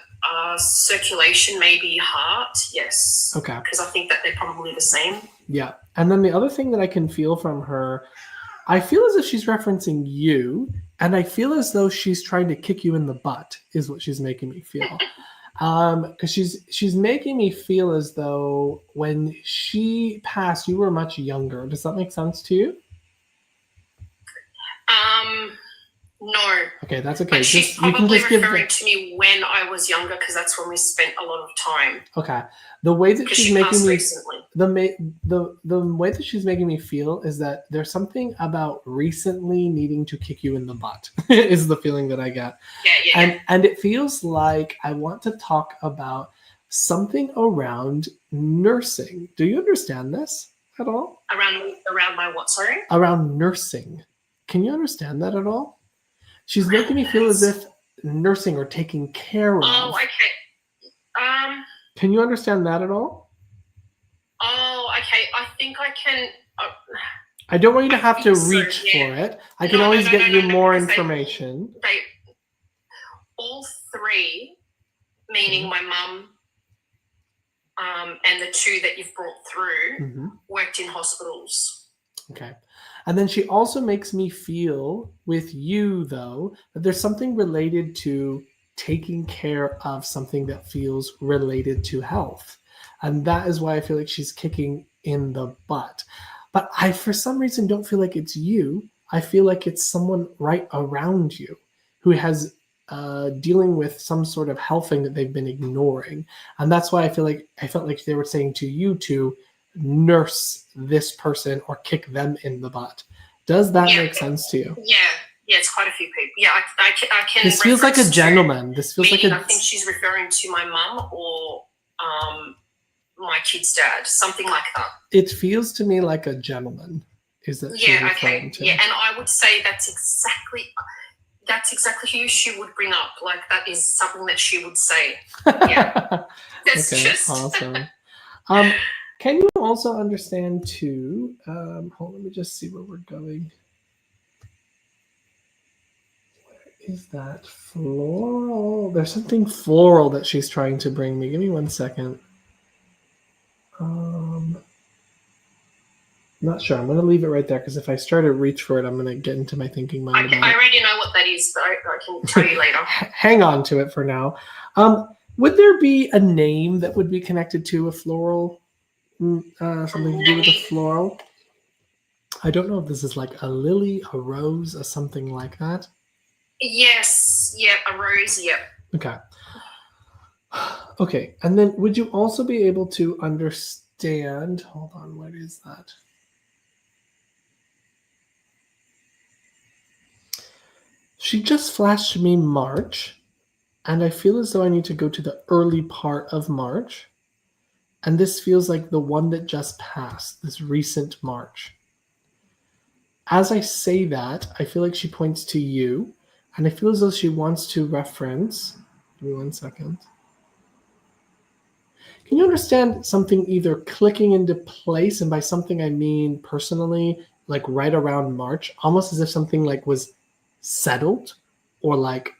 circulation, maybe heart, yes.
Okay.
Because I think that they're probably the same.
Yeah. And then the other thing that I can feel from her, I feel as if she's referencing you, and I feel as though she's trying to kick you in the butt, is what she's making me feel. Because she's making me feel as though when she passed, you were much younger. Does that make sense to you?
No.
Okay, that's okay.
But she's
Just you can
probably
just give
referring to me when I was younger because that's when we spent a lot of time.
okay. The way that
Because
she's
she
making
passed
me
recently.
the way that she's making me feel is that there's something about recently needing to kick you in the butt is the feeling that I get.
Yeah.
And it feels like I want to talk about something around nursing. Do you understand this at all?
Around my what? Sorry.
Around nursing. Can you understand that at all? She's making me feel as if nursing or taking care of.
Oh, okay.
Can you understand that at all?
Oh, okay. I think I can.
I don't want you to have to
so,
reach
yeah.
for it. I can always get you more information.
They all three, meaning my mum, and the two that you've brought through, worked in hospitals.
Okay. And then she also makes me feel with you, though, that there's something related to taking care of something that feels related to health. And that is why I feel like she's kicking in the butt. But I, for some reason, don't feel like it's you. I feel like it's someone right around you who has dealing with some sort of health thing that they've been ignoring. And that's why I felt like they were saying to you to nurse this person or kick them in the butt. Does that make sense to you?
Yeah, it's quite a few people. Yeah, I can.
This feels like a gentleman. This feels like a.
I think she's referring to my mum or my kid's dad, something like that.
It feels to me like a gentleman. Is that she's referring to?
Yeah, and I would say that's exactly who she would bring up. Like that is something that she would say. Yeah, that's
okay,
just
awesome. Can you also understand too? Hold on, let me just see where we're going. Where is that floral? There's something floral that she's trying to bring me. Give me 1 second. Not sure. I'm going to leave it right there because if I start to reach for it, I'm going to get into my thinking mind.
I already know what that is, but I can tell you later.
Hang on to it for now. Would there be a name that would be connected to a floral? Something to do with a floral? I don't know if this is like a lily, a rose, or something like that.
Yes. Yeah, a rose. Yeah.
Okay. Okay. And then would you also be able to understand? Hold on. What is that? She just flashed me March, and I feel as though I need to go to the early part of March. And this feels like the one that just passed, this recent March. As I say that, I feel like she points to you, and I feel as though she wants to reference. Give me 1 second. Can you understand something either clicking into place, and by something I mean personally, like right around March, almost as if something like was settled or like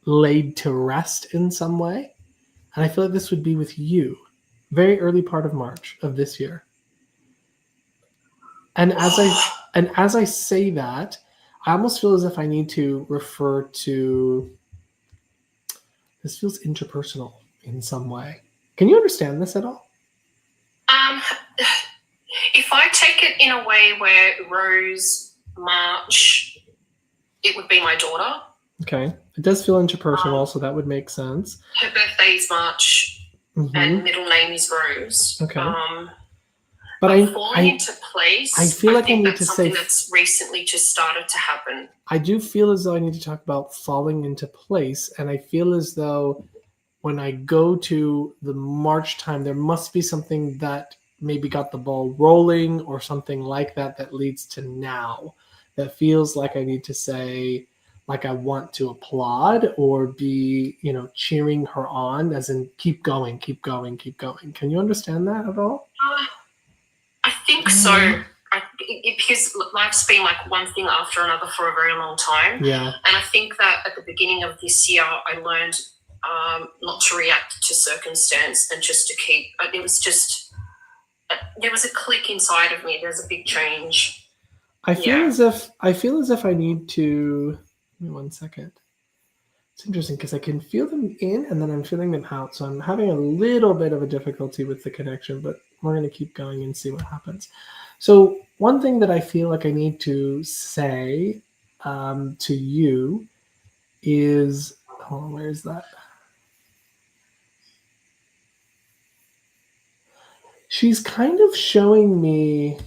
laid to rest in some way? And I feel like this would be with you, very early part of March of this year. And as I say that, I almost feel as if I need to refer to this feels interpersonal in some way. Can you understand this at all?
If I take it in a way where Rose, March, it would be my daughter.
Okay. It does feel interpersonal, so that would make sense.
Her birthday is March, and middle name is Rose.
Okay. But
falling into place.
I feel like I need to say
that's recently just started to happen.
I do feel as though I need to talk about falling into place, and I feel as though when I go to the March time, there must be something that maybe got the ball rolling or something like that that leads to now. That feels like I need to say, like I want to applaud or be, cheering her on, as in keep going, keep going, keep going. Can you understand that at all?
I think so. Because life's been like one thing after another for a very long time.
Yeah.
And I think that at the beginning of this year, I learned not to react to circumstance and just to keep. It was just there was a click inside of me. There's a big change.
I feel as if I need to. Give me 1 second. It's interesting because I can feel them in and then I'm feeling them out. So I'm having a little bit of a difficulty with the connection, but we're going to keep going and see what happens. So one thing that I feel like I need to say to you is, hold on, where is that? She's kind of showing me,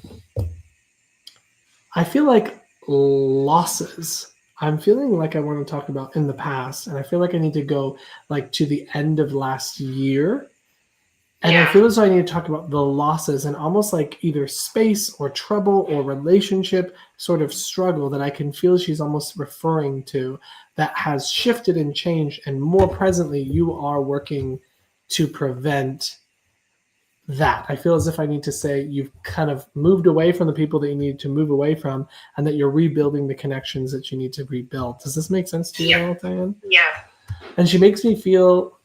I feel like losses. I'm feeling like I want to talk about in the past, and I feel like I need to go like to the end of last year. And I feel as though I need to talk about the losses and almost like either space or trouble or relationship sort of struggle that I can feel she's almost referring to that has shifted and changed. And more presently, you are working to prevent that. I feel as if I need to say you've kind of moved away from the people that you need to move away from and that you're rebuilding the connections that you need to rebuild. Does this make sense to you at all, Diane?
Yeah.
And she makes me feel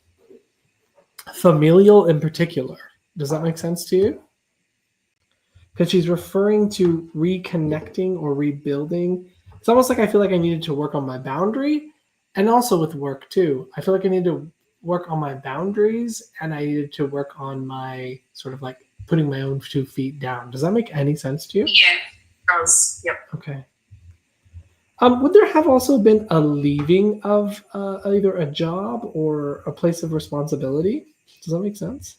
familial in particular. Does that make sense to you? Because she's referring to reconnecting or rebuilding. It's almost like I feel like I needed to work on my boundary and also with work too. I feel like I need to work on my boundaries and I needed to work on my sort of like putting my own 2 feet down. Does that make any sense to you?
Yeah, it does. Yep.
Okay. Would there have also been a leaving of either a job or a place of responsibility? Does that make sense?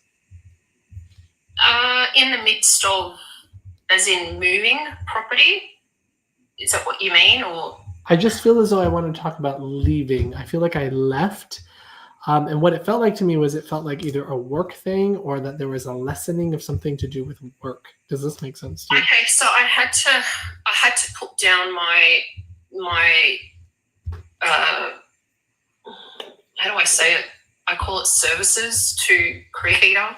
In the midst of, as in moving property? Is that what you mean? Or
I just feel as though I want to talk about leaving. I feel like I left. And what it felt like to me was it felt like either a work thing or that there was a lessening of something to do with work. Does this make sense to you?
okay, so I had to put down my how do I say it? I call it services to creator.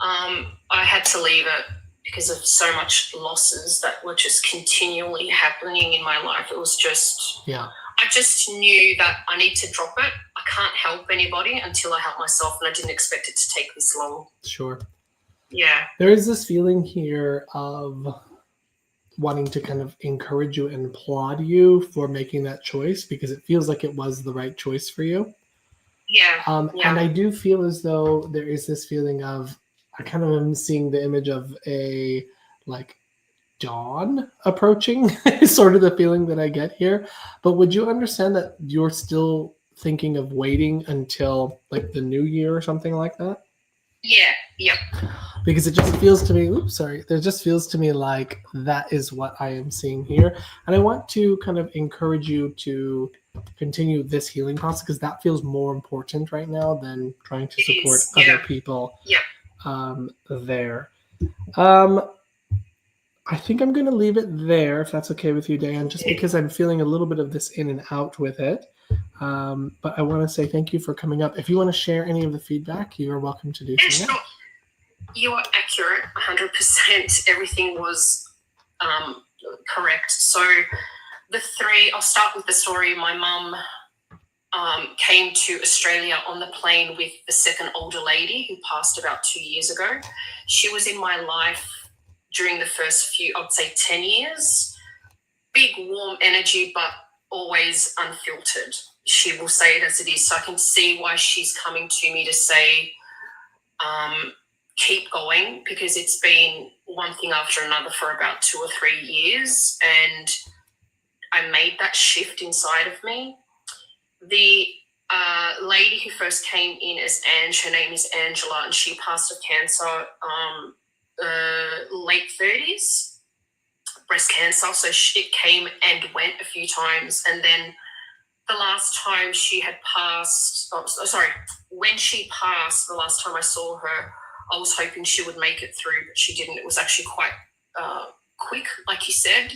I had to leave it because of so much losses that were just continually happening in my life. It was just,
Yeah.
I just knew that I need to drop it. I can't help anybody until I help myself, and I didn't expect it to take this long.
Sure.
Yeah.
There is this feeling here of wanting to kind of encourage you and applaud you for making that choice because it feels like it was the right choice for you.
Yeah.
And I do feel as though there is this feeling of, I kind of am seeing the image of a like dawn approaching is sort of the feeling that I get here. But would you understand that you're still thinking of waiting until like the new year or something like that?
Yeah. Yep.
Because it just feels to me, there just feels to me like that is what I am seeing here. And I want to kind of encourage you to continue this healing process because that feels more important right now than trying to support other people there. I think I'm going to leave it there if that's okay with you, Dan, just because I'm feeling a little bit of this in and out with it. But I want to say thank you for coming up. If you want to share any of the feedback, you are welcome to do so now.
You are accurate, 100%. Everything was correct. So I'll start with the story. My mum came to Australia on the plane with the second older lady who passed about 2 years ago. She was in my life during the first few, I'd say 10 years. Big, warm energy, but always unfiltered. She will say it as it is. So I can see why she's coming to me to say, keep going, because it's been one thing after another for about 2 or 3 years. And I made that shift inside of me. The lady who first came in as Ange, her name is Angela, and she passed of cancer late 30s, breast cancer. So it came and went a few times. And then the last time she had passed, when she passed, the last time I saw her, I was hoping she would make it through, but she didn't. It was actually quite quick, like you said.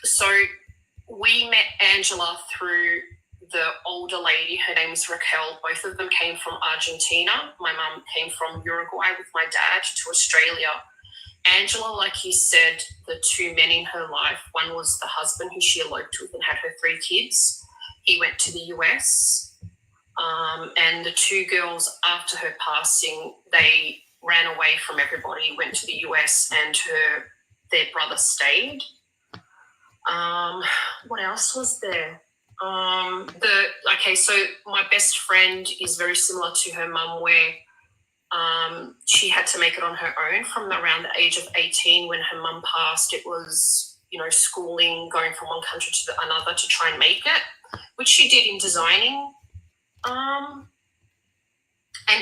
So we met Angela through the older lady. Her name is Raquel. Both of them came from Argentina. My mum came from Uruguay with my dad to Australia. Angela, like you said, the 2 men in her life, one was the husband who she eloped with and had her 3 kids. He went to the US. And the 2 girls after her passing, they ran away from everybody, went to the US, and their brother stayed. What else was there? So my best friend is very similar to her mum, where she had to make it on her own from around the age of 18 when her mum passed. It was schooling, going from one country to another to try and make it, which she did in designing. And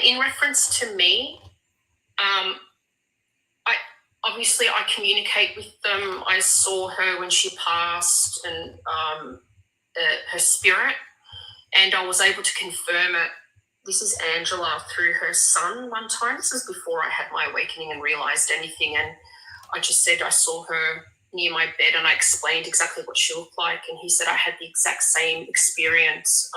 in reference to me, I communicate with them. I saw her when she passed, and her spirit, and I was able to confirm it. This is Angela through her son one time. This is before I had my awakening and realized anything, and I just said I saw her near my bed, and I explained exactly what she looked like, and he said I had the exact same experience.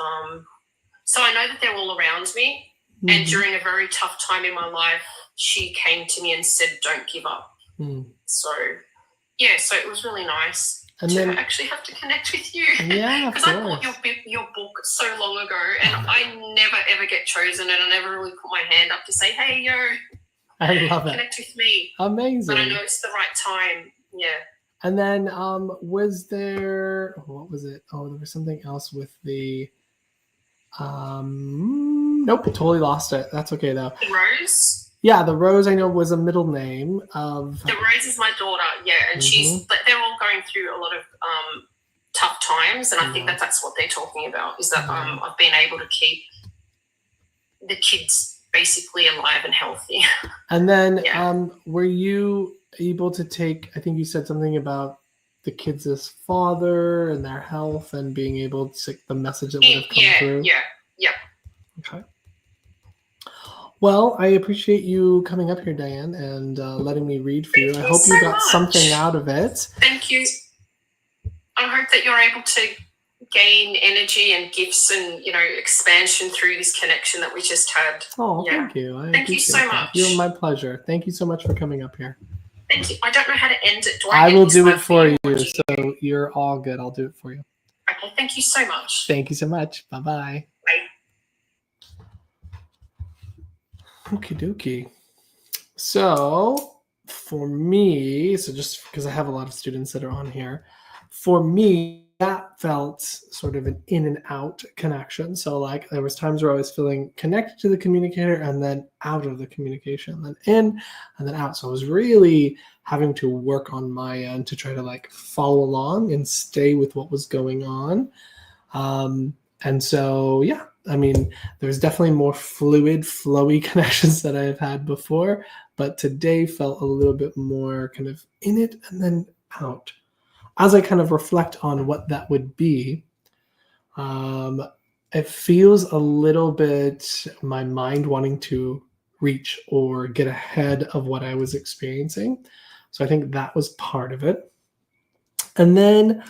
So I know that they're all around me. Mm-hmm. And during a very tough time in my life, she came to me and said, "Don't give up." So it was really nice to actually have to connect with you.
Yeah,
because I bought your book so long ago, and I never ever get chosen, and I never really put my hand up to say, "Hey, yo,
I love it.
Connect with me."
Amazing.
But I know it's the right time. Yeah.
And then was there, what was it? Oh, there was something else with the nope, totally lost it. That's okay though.
The Rose?
Yeah, the Rose I know was a middle name of...
The Rose is my daughter, yeah, and they're all going through a lot of tough times, and I think that's what they're talking about, is that I've been able to keep the kids basically alive and healthy.
And then were you able to take, I think you said something about the kids' father and their health and being able to, the message that would have come through?
Yeah.
Okay. Well, I appreciate you coming up here, Diane, and letting me read for you. I hope you got something out of it.
Thank you. I hope that you're able to gain energy and gifts and, expansion through this connection that we just had.
Oh, thank you.
Thank you so much.
You're my pleasure. Thank you so much for coming up here.
Thank you. I don't know how to end it.
I will do it for you, so you're all good. I'll do it for you.
Okay, thank you so much.
Thank you so much. Bye-bye.
Bye.
Okie dokie. So for me, just because I have a lot of students that are on here, for me, that felt sort of an in and out connection. So like there was times where I was feeling connected to the communicator and then out of the communication, then in and then out. So I was really having to work on my end to try to like follow along and stay with what was going on. And so, yeah, I mean, there's definitely more fluid, flowy connections that I've had before, but today felt a little bit more kind of in it and then out. As I kind of reflect on what that would be, it feels a little bit my mind wanting to reach or get ahead of what I was experiencing. So I think that was part of it. And then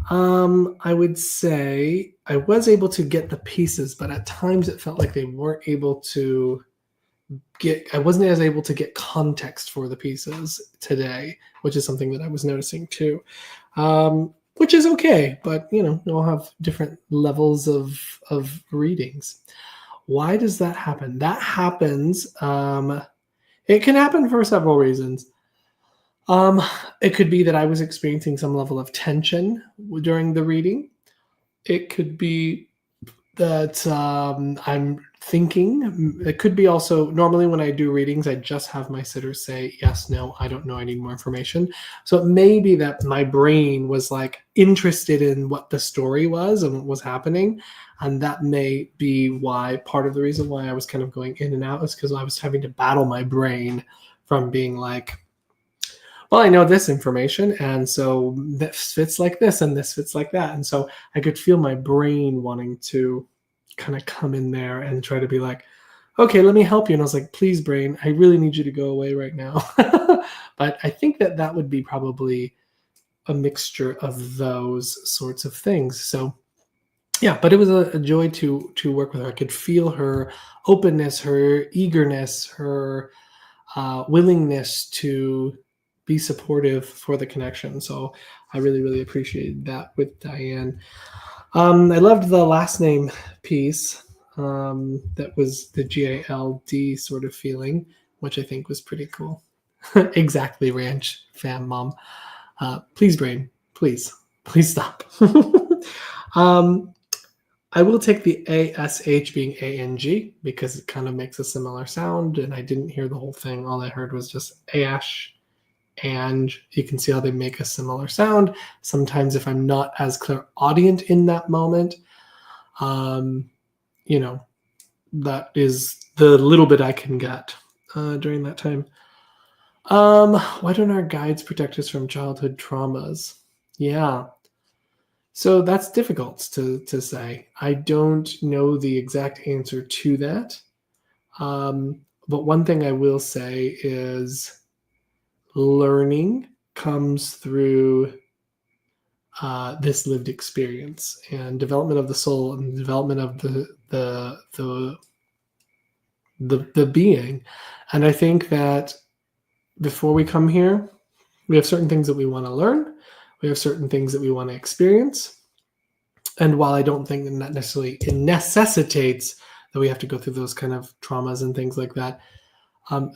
I would say I was able to get the pieces, but at times it felt like they weren't able to I wasn't as able to get context for the pieces today, which is something that I was noticing too, which is okay, but we'll have different levels of readings. Why does that happen? That happens, it can happen for several reasons. It could be that I was experiencing some level of tension during the reading. It could be that I'm thinking. It could be also, normally when I do readings, I just have my sitters say, yes, no, I don't know, I need more information. So it may be that my brain was like interested in what the story was and what was happening. And that may be why, part of the reason why I was kind of going in and out is because I was having to battle my brain from being like, well, I know this information, and so this fits like this, and this fits like that. And so I could feel my brain wanting to kind of come in there and try to be like, okay, let me help you. And I was like, please, brain, I really need you to go away right now. But I think that would be probably a mixture of those sorts of things. So yeah, but it was a joy to work with her. I could feel her openness, her eagerness, her willingness to be supportive for the connection. So I really, really appreciated that with Diane. I loved the last name piece. That was the GALD sort of feeling, which I think was pretty cool. Exactly, Ranch Fam Mom. Please, brain, please stop. I will take the ASH being ANG because it kind of makes a similar sound, and I didn't hear the whole thing. All I heard was just ASH. and you can see how they make a similar sound. Sometimes if I'm not as clairaudient in that moment, you know, that is the little bit I can get during that time. Why don't our guides protect us from childhood traumas? Yeah. So that's difficult to say. I don't know the exact answer to that. But one thing I will say is learning comes through this lived experience and development of the soul and development of the being. And I think that before we come here, we have certain things that we want to learn. We have certain things that we want to experience. And while I don't think that necessarily it necessitates that we have to go through those kind of traumas and things like that,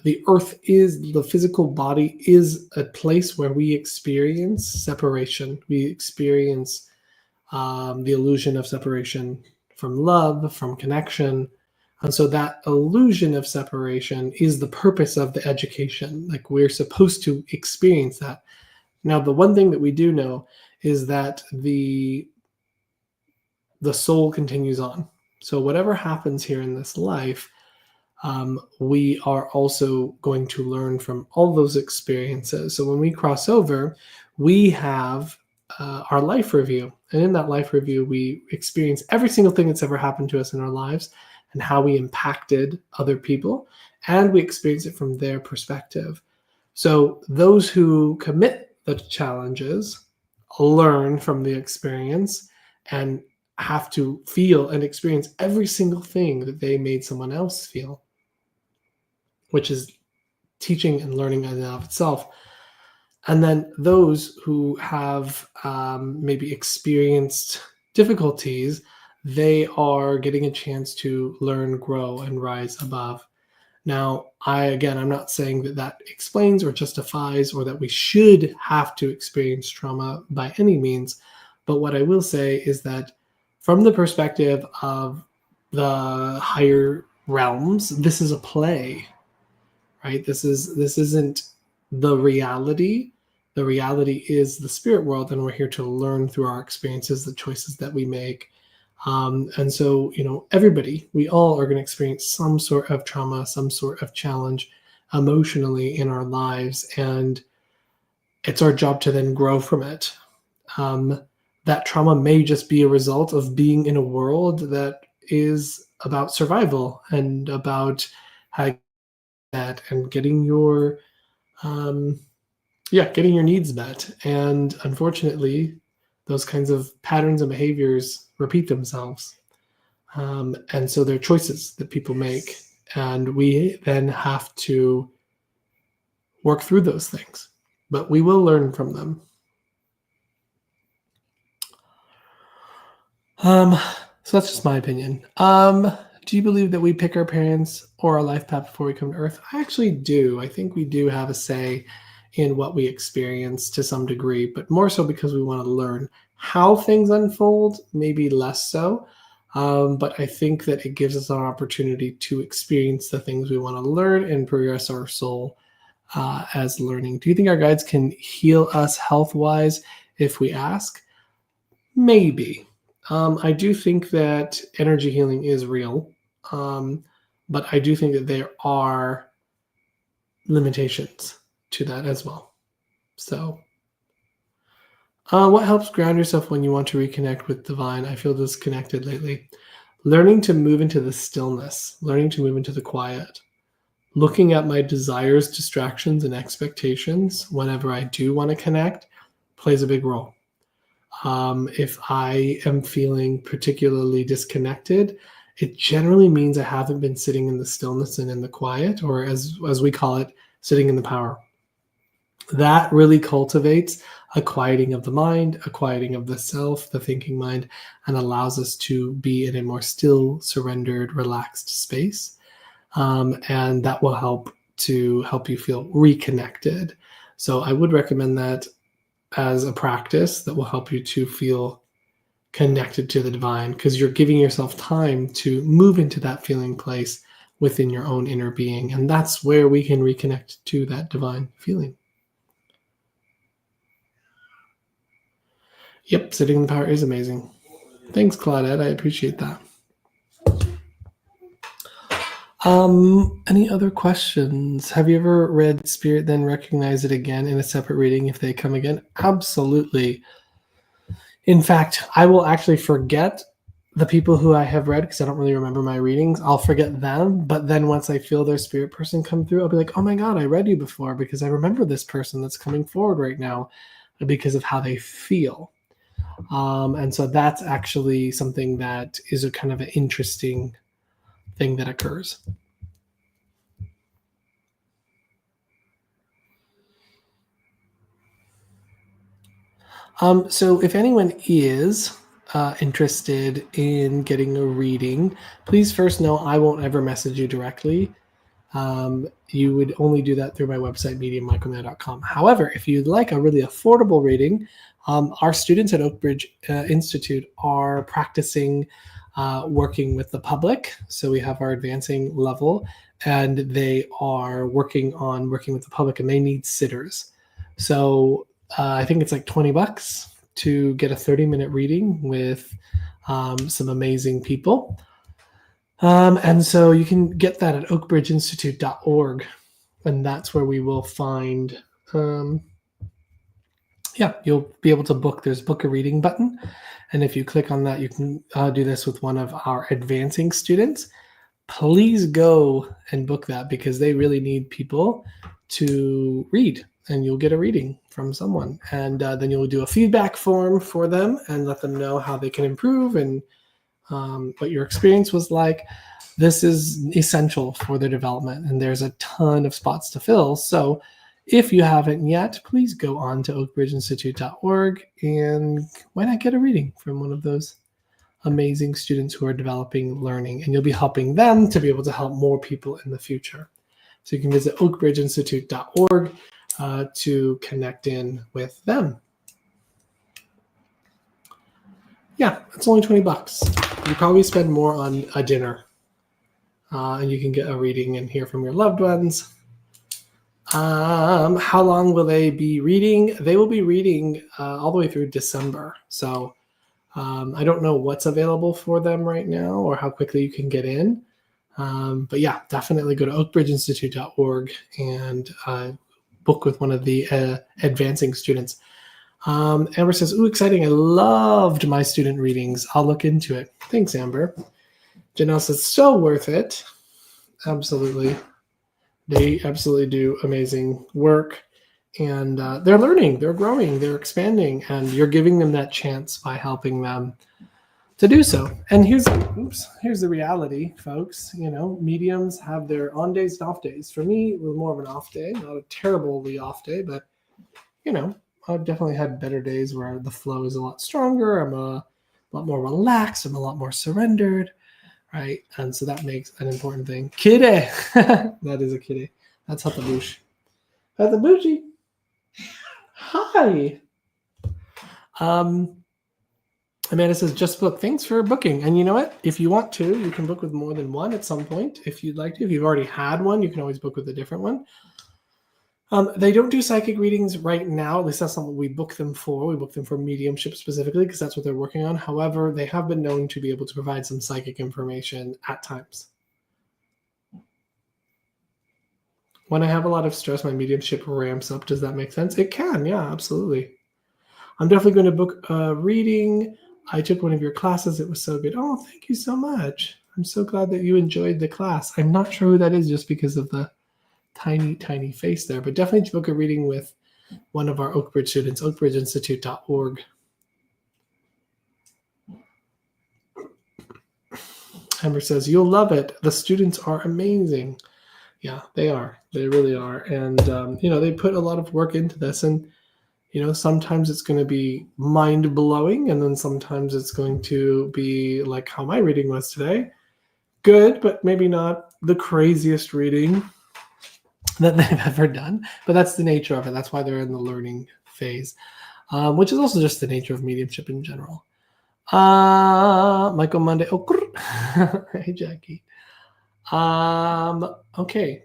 the earth is, the physical body is a place where we experience separation. We experience the illusion of separation from love, from connection. And so that illusion of separation is the purpose of the education. Like, we're supposed to experience that. Now, the one thing that we do know is that the soul continues on. So whatever happens here in this life, we are also going to learn from all those experiences. So when we cross over, we have our life review. And in that life review, we experience every single thing that's ever happened to us in our lives and how we impacted other people. And we experience it from their perspective. So those who commit the challenges learn from the experience and have to feel and experience every single thing that they made someone else feel, which is teaching and learning in and of itself. And then those who have maybe experienced difficulties, they are getting a chance to learn, grow, and rise above. Now, I'm not saying that that explains or justifies or that we should have to experience trauma by any means. But what I will say is that from the perspective of the higher realms, this is a play, right? This isn't the reality. The reality is the spirit world, and we're here to learn through our experiences, the choices that we make. And so, everybody, we all are going to experience some sort of trauma, some sort of challenge emotionally in our lives. And it's our job to then grow from it. That trauma may just be a result of being in a world that is about survival and about how that and getting your needs met. And unfortunately, those kinds of patterns and behaviors repeat themselves. And so they're choices that people make. And we then have to work through those things. But we will learn from them. So that's just my opinion. Do you believe that we pick our parents or our life path before we come to Earth? I actually do. I think we do have a say in what we experience to some degree, but more so because we want to learn how things unfold, maybe less so. But I think that it gives us an opportunity to experience the things we want to learn and progress our soul as learning. Do you think our guides can heal us health-wise if we ask? Maybe. I do think that energy healing is real, but I do think that there are limitations to that as well. So, what helps ground yourself when you want to reconnect with divine? I feel disconnected lately. Learning to move into the stillness, learning to move into the quiet, looking at my desires, distractions, and expectations whenever I do want to connect plays a big role. If I am feeling particularly disconnected, it generally means I haven't been sitting in the stillness and in the quiet, or as we call it, sitting in the power. That really cultivates a quieting of the mind, a quieting of the self, the thinking mind, and allows us to be in a more still, surrendered, relaxed space. And that will help you feel reconnected. So I would recommend that as a practice that will help you to feel connected to the divine, because you're giving yourself time to move into that feeling place within your own inner being. And that's where we can reconnect to that divine feeling. Yep, sitting in the power is amazing. Thanks, Claudette. I appreciate that. Any other questions? Have you ever read Spirit, then recognize it again in a separate reading if they come again? Absolutely. In fact, I will actually forget the people who I have read because I don't really remember my readings. I'll forget them, but then once I feel their spirit person come through, I'll be like, oh my God, I read you before because I remember this person that's coming forward right now because of how they feel. And so that's actually something that is a kind of an interesting thing that occurs. So if anyone is interested in getting a reading, please first know I won't ever message you directly. You would only do that through my website, mediummichaelmayo.com. However, if you'd like a really affordable reading, our students at Oakbridge Institute are practicing working with the public. So we have our advancing level, and they are working with the public, and they need sitters. So I think it's like $20 to get a 30-minute reading with some amazing people. And so you can get that at oakbridgeinstitute.org, and that's where we will find, you'll be able to book. There's book a reading button. And if you click on that, you can do this with one of our advancing students. Please go and book that because they really need people to read, and you'll get a reading from someone. And then you'll do a feedback form for them and let them know how they can improve and what your experience was like. This is essential for their development, and there's a ton of spots to fill. So if you haven't yet, please go on to oakbridgeinstitute.org and why not get a reading from one of those amazing students who are developing learning, and you'll be helping them to be able to help more people in the future. So you can visit oakbridgeinstitute.org to connect in with them. Yeah, it's only $20. You probably spend more on a dinner, and you can get a reading and hear from your loved ones. How long will they be reading? They will be reading all the way through December. So I don't know what's available for them right now or how quickly you can get in. But yeah, definitely go to oakbridgeinstitute.org and book with one of the advancing students. Amber says, ooh, exciting. I loved my student readings. I'll look into it. Thanks, Amber. Janelle says, so worth it. Absolutely. They absolutely do amazing work. And they're learning, they're growing, they're expanding, and you're giving them that chance by helping them to do so. And here's the reality, folks. You know, mediums have their on days and off days. For me, it was more of an off day, not a terribly off day, but you know, I've definitely had better days where the flow is a lot stronger. I'm a lot more relaxed. I'm a lot more surrendered, right? And so that makes an important thing. Kitty, that is a kitty. That's Hatabush. Hatabushi. Hi. Amanda says, just book. Thanks for booking. And you know what? If you want to, you can book with more than one at some point if you'd like to. If you've already had one, you can always book with a different one. They don't do psychic readings right now. At least that's not what we book them for. We book them for mediumship specifically because that's what they're working on. However, they have been known to be able to provide some psychic information at times. When I have a lot of stress, my mediumship ramps up. Does that make sense? It can. Yeah, absolutely. I'm definitely going to book a reading. I took one of your classes. It was so good. Oh, thank you so much. I'm so glad that you enjoyed the class. I'm not sure who that is just because of the tiny, tiny face there, but definitely book a reading with one of our Oakbridge students, oakbridgeinstitute.org. Amber says, you'll love it. The students are amazing. Yeah, they are. They really are. And, they put a lot of work into this. And, sometimes it's going to be mind-blowing. And then sometimes it's going to be like how my reading was today. Good, but maybe not the craziest reading that they've ever done. But that's the nature of it. That's why they're in the learning phase, which is also just the nature of mediumship in general. Michael Monday. Oh, hey, Jackie. Okay,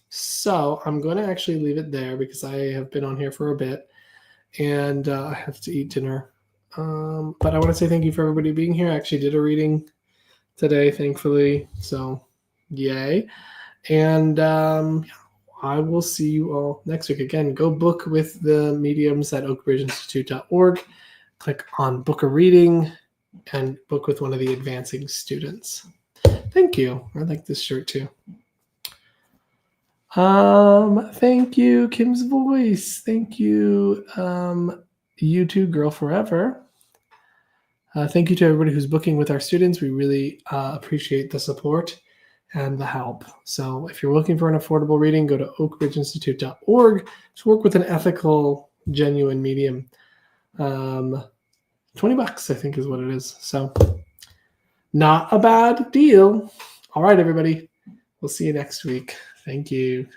so I'm going to actually leave it there because I have been on here for a bit and I have to eat dinner But I want to say thank you for everybody being here. I actually did a reading today, thankfully. So, yay. And I will see you all next week. Again, go book with the mediums at oakbridgeinstitute.org. Click on book a reading and book with one of the advancing students. Thank you. I like this shirt too. Thank you, Kim's Voice. Thank you, you too, Girl Forever. Thank you to everybody who's booking with our students. We really appreciate the support and the help. So if you're looking for an affordable reading, go to oakbridgeinstitute.org to work with an ethical, genuine medium. $20, I think, is what it is. So not a bad deal. All right, everybody. We'll see you next week. Thank you.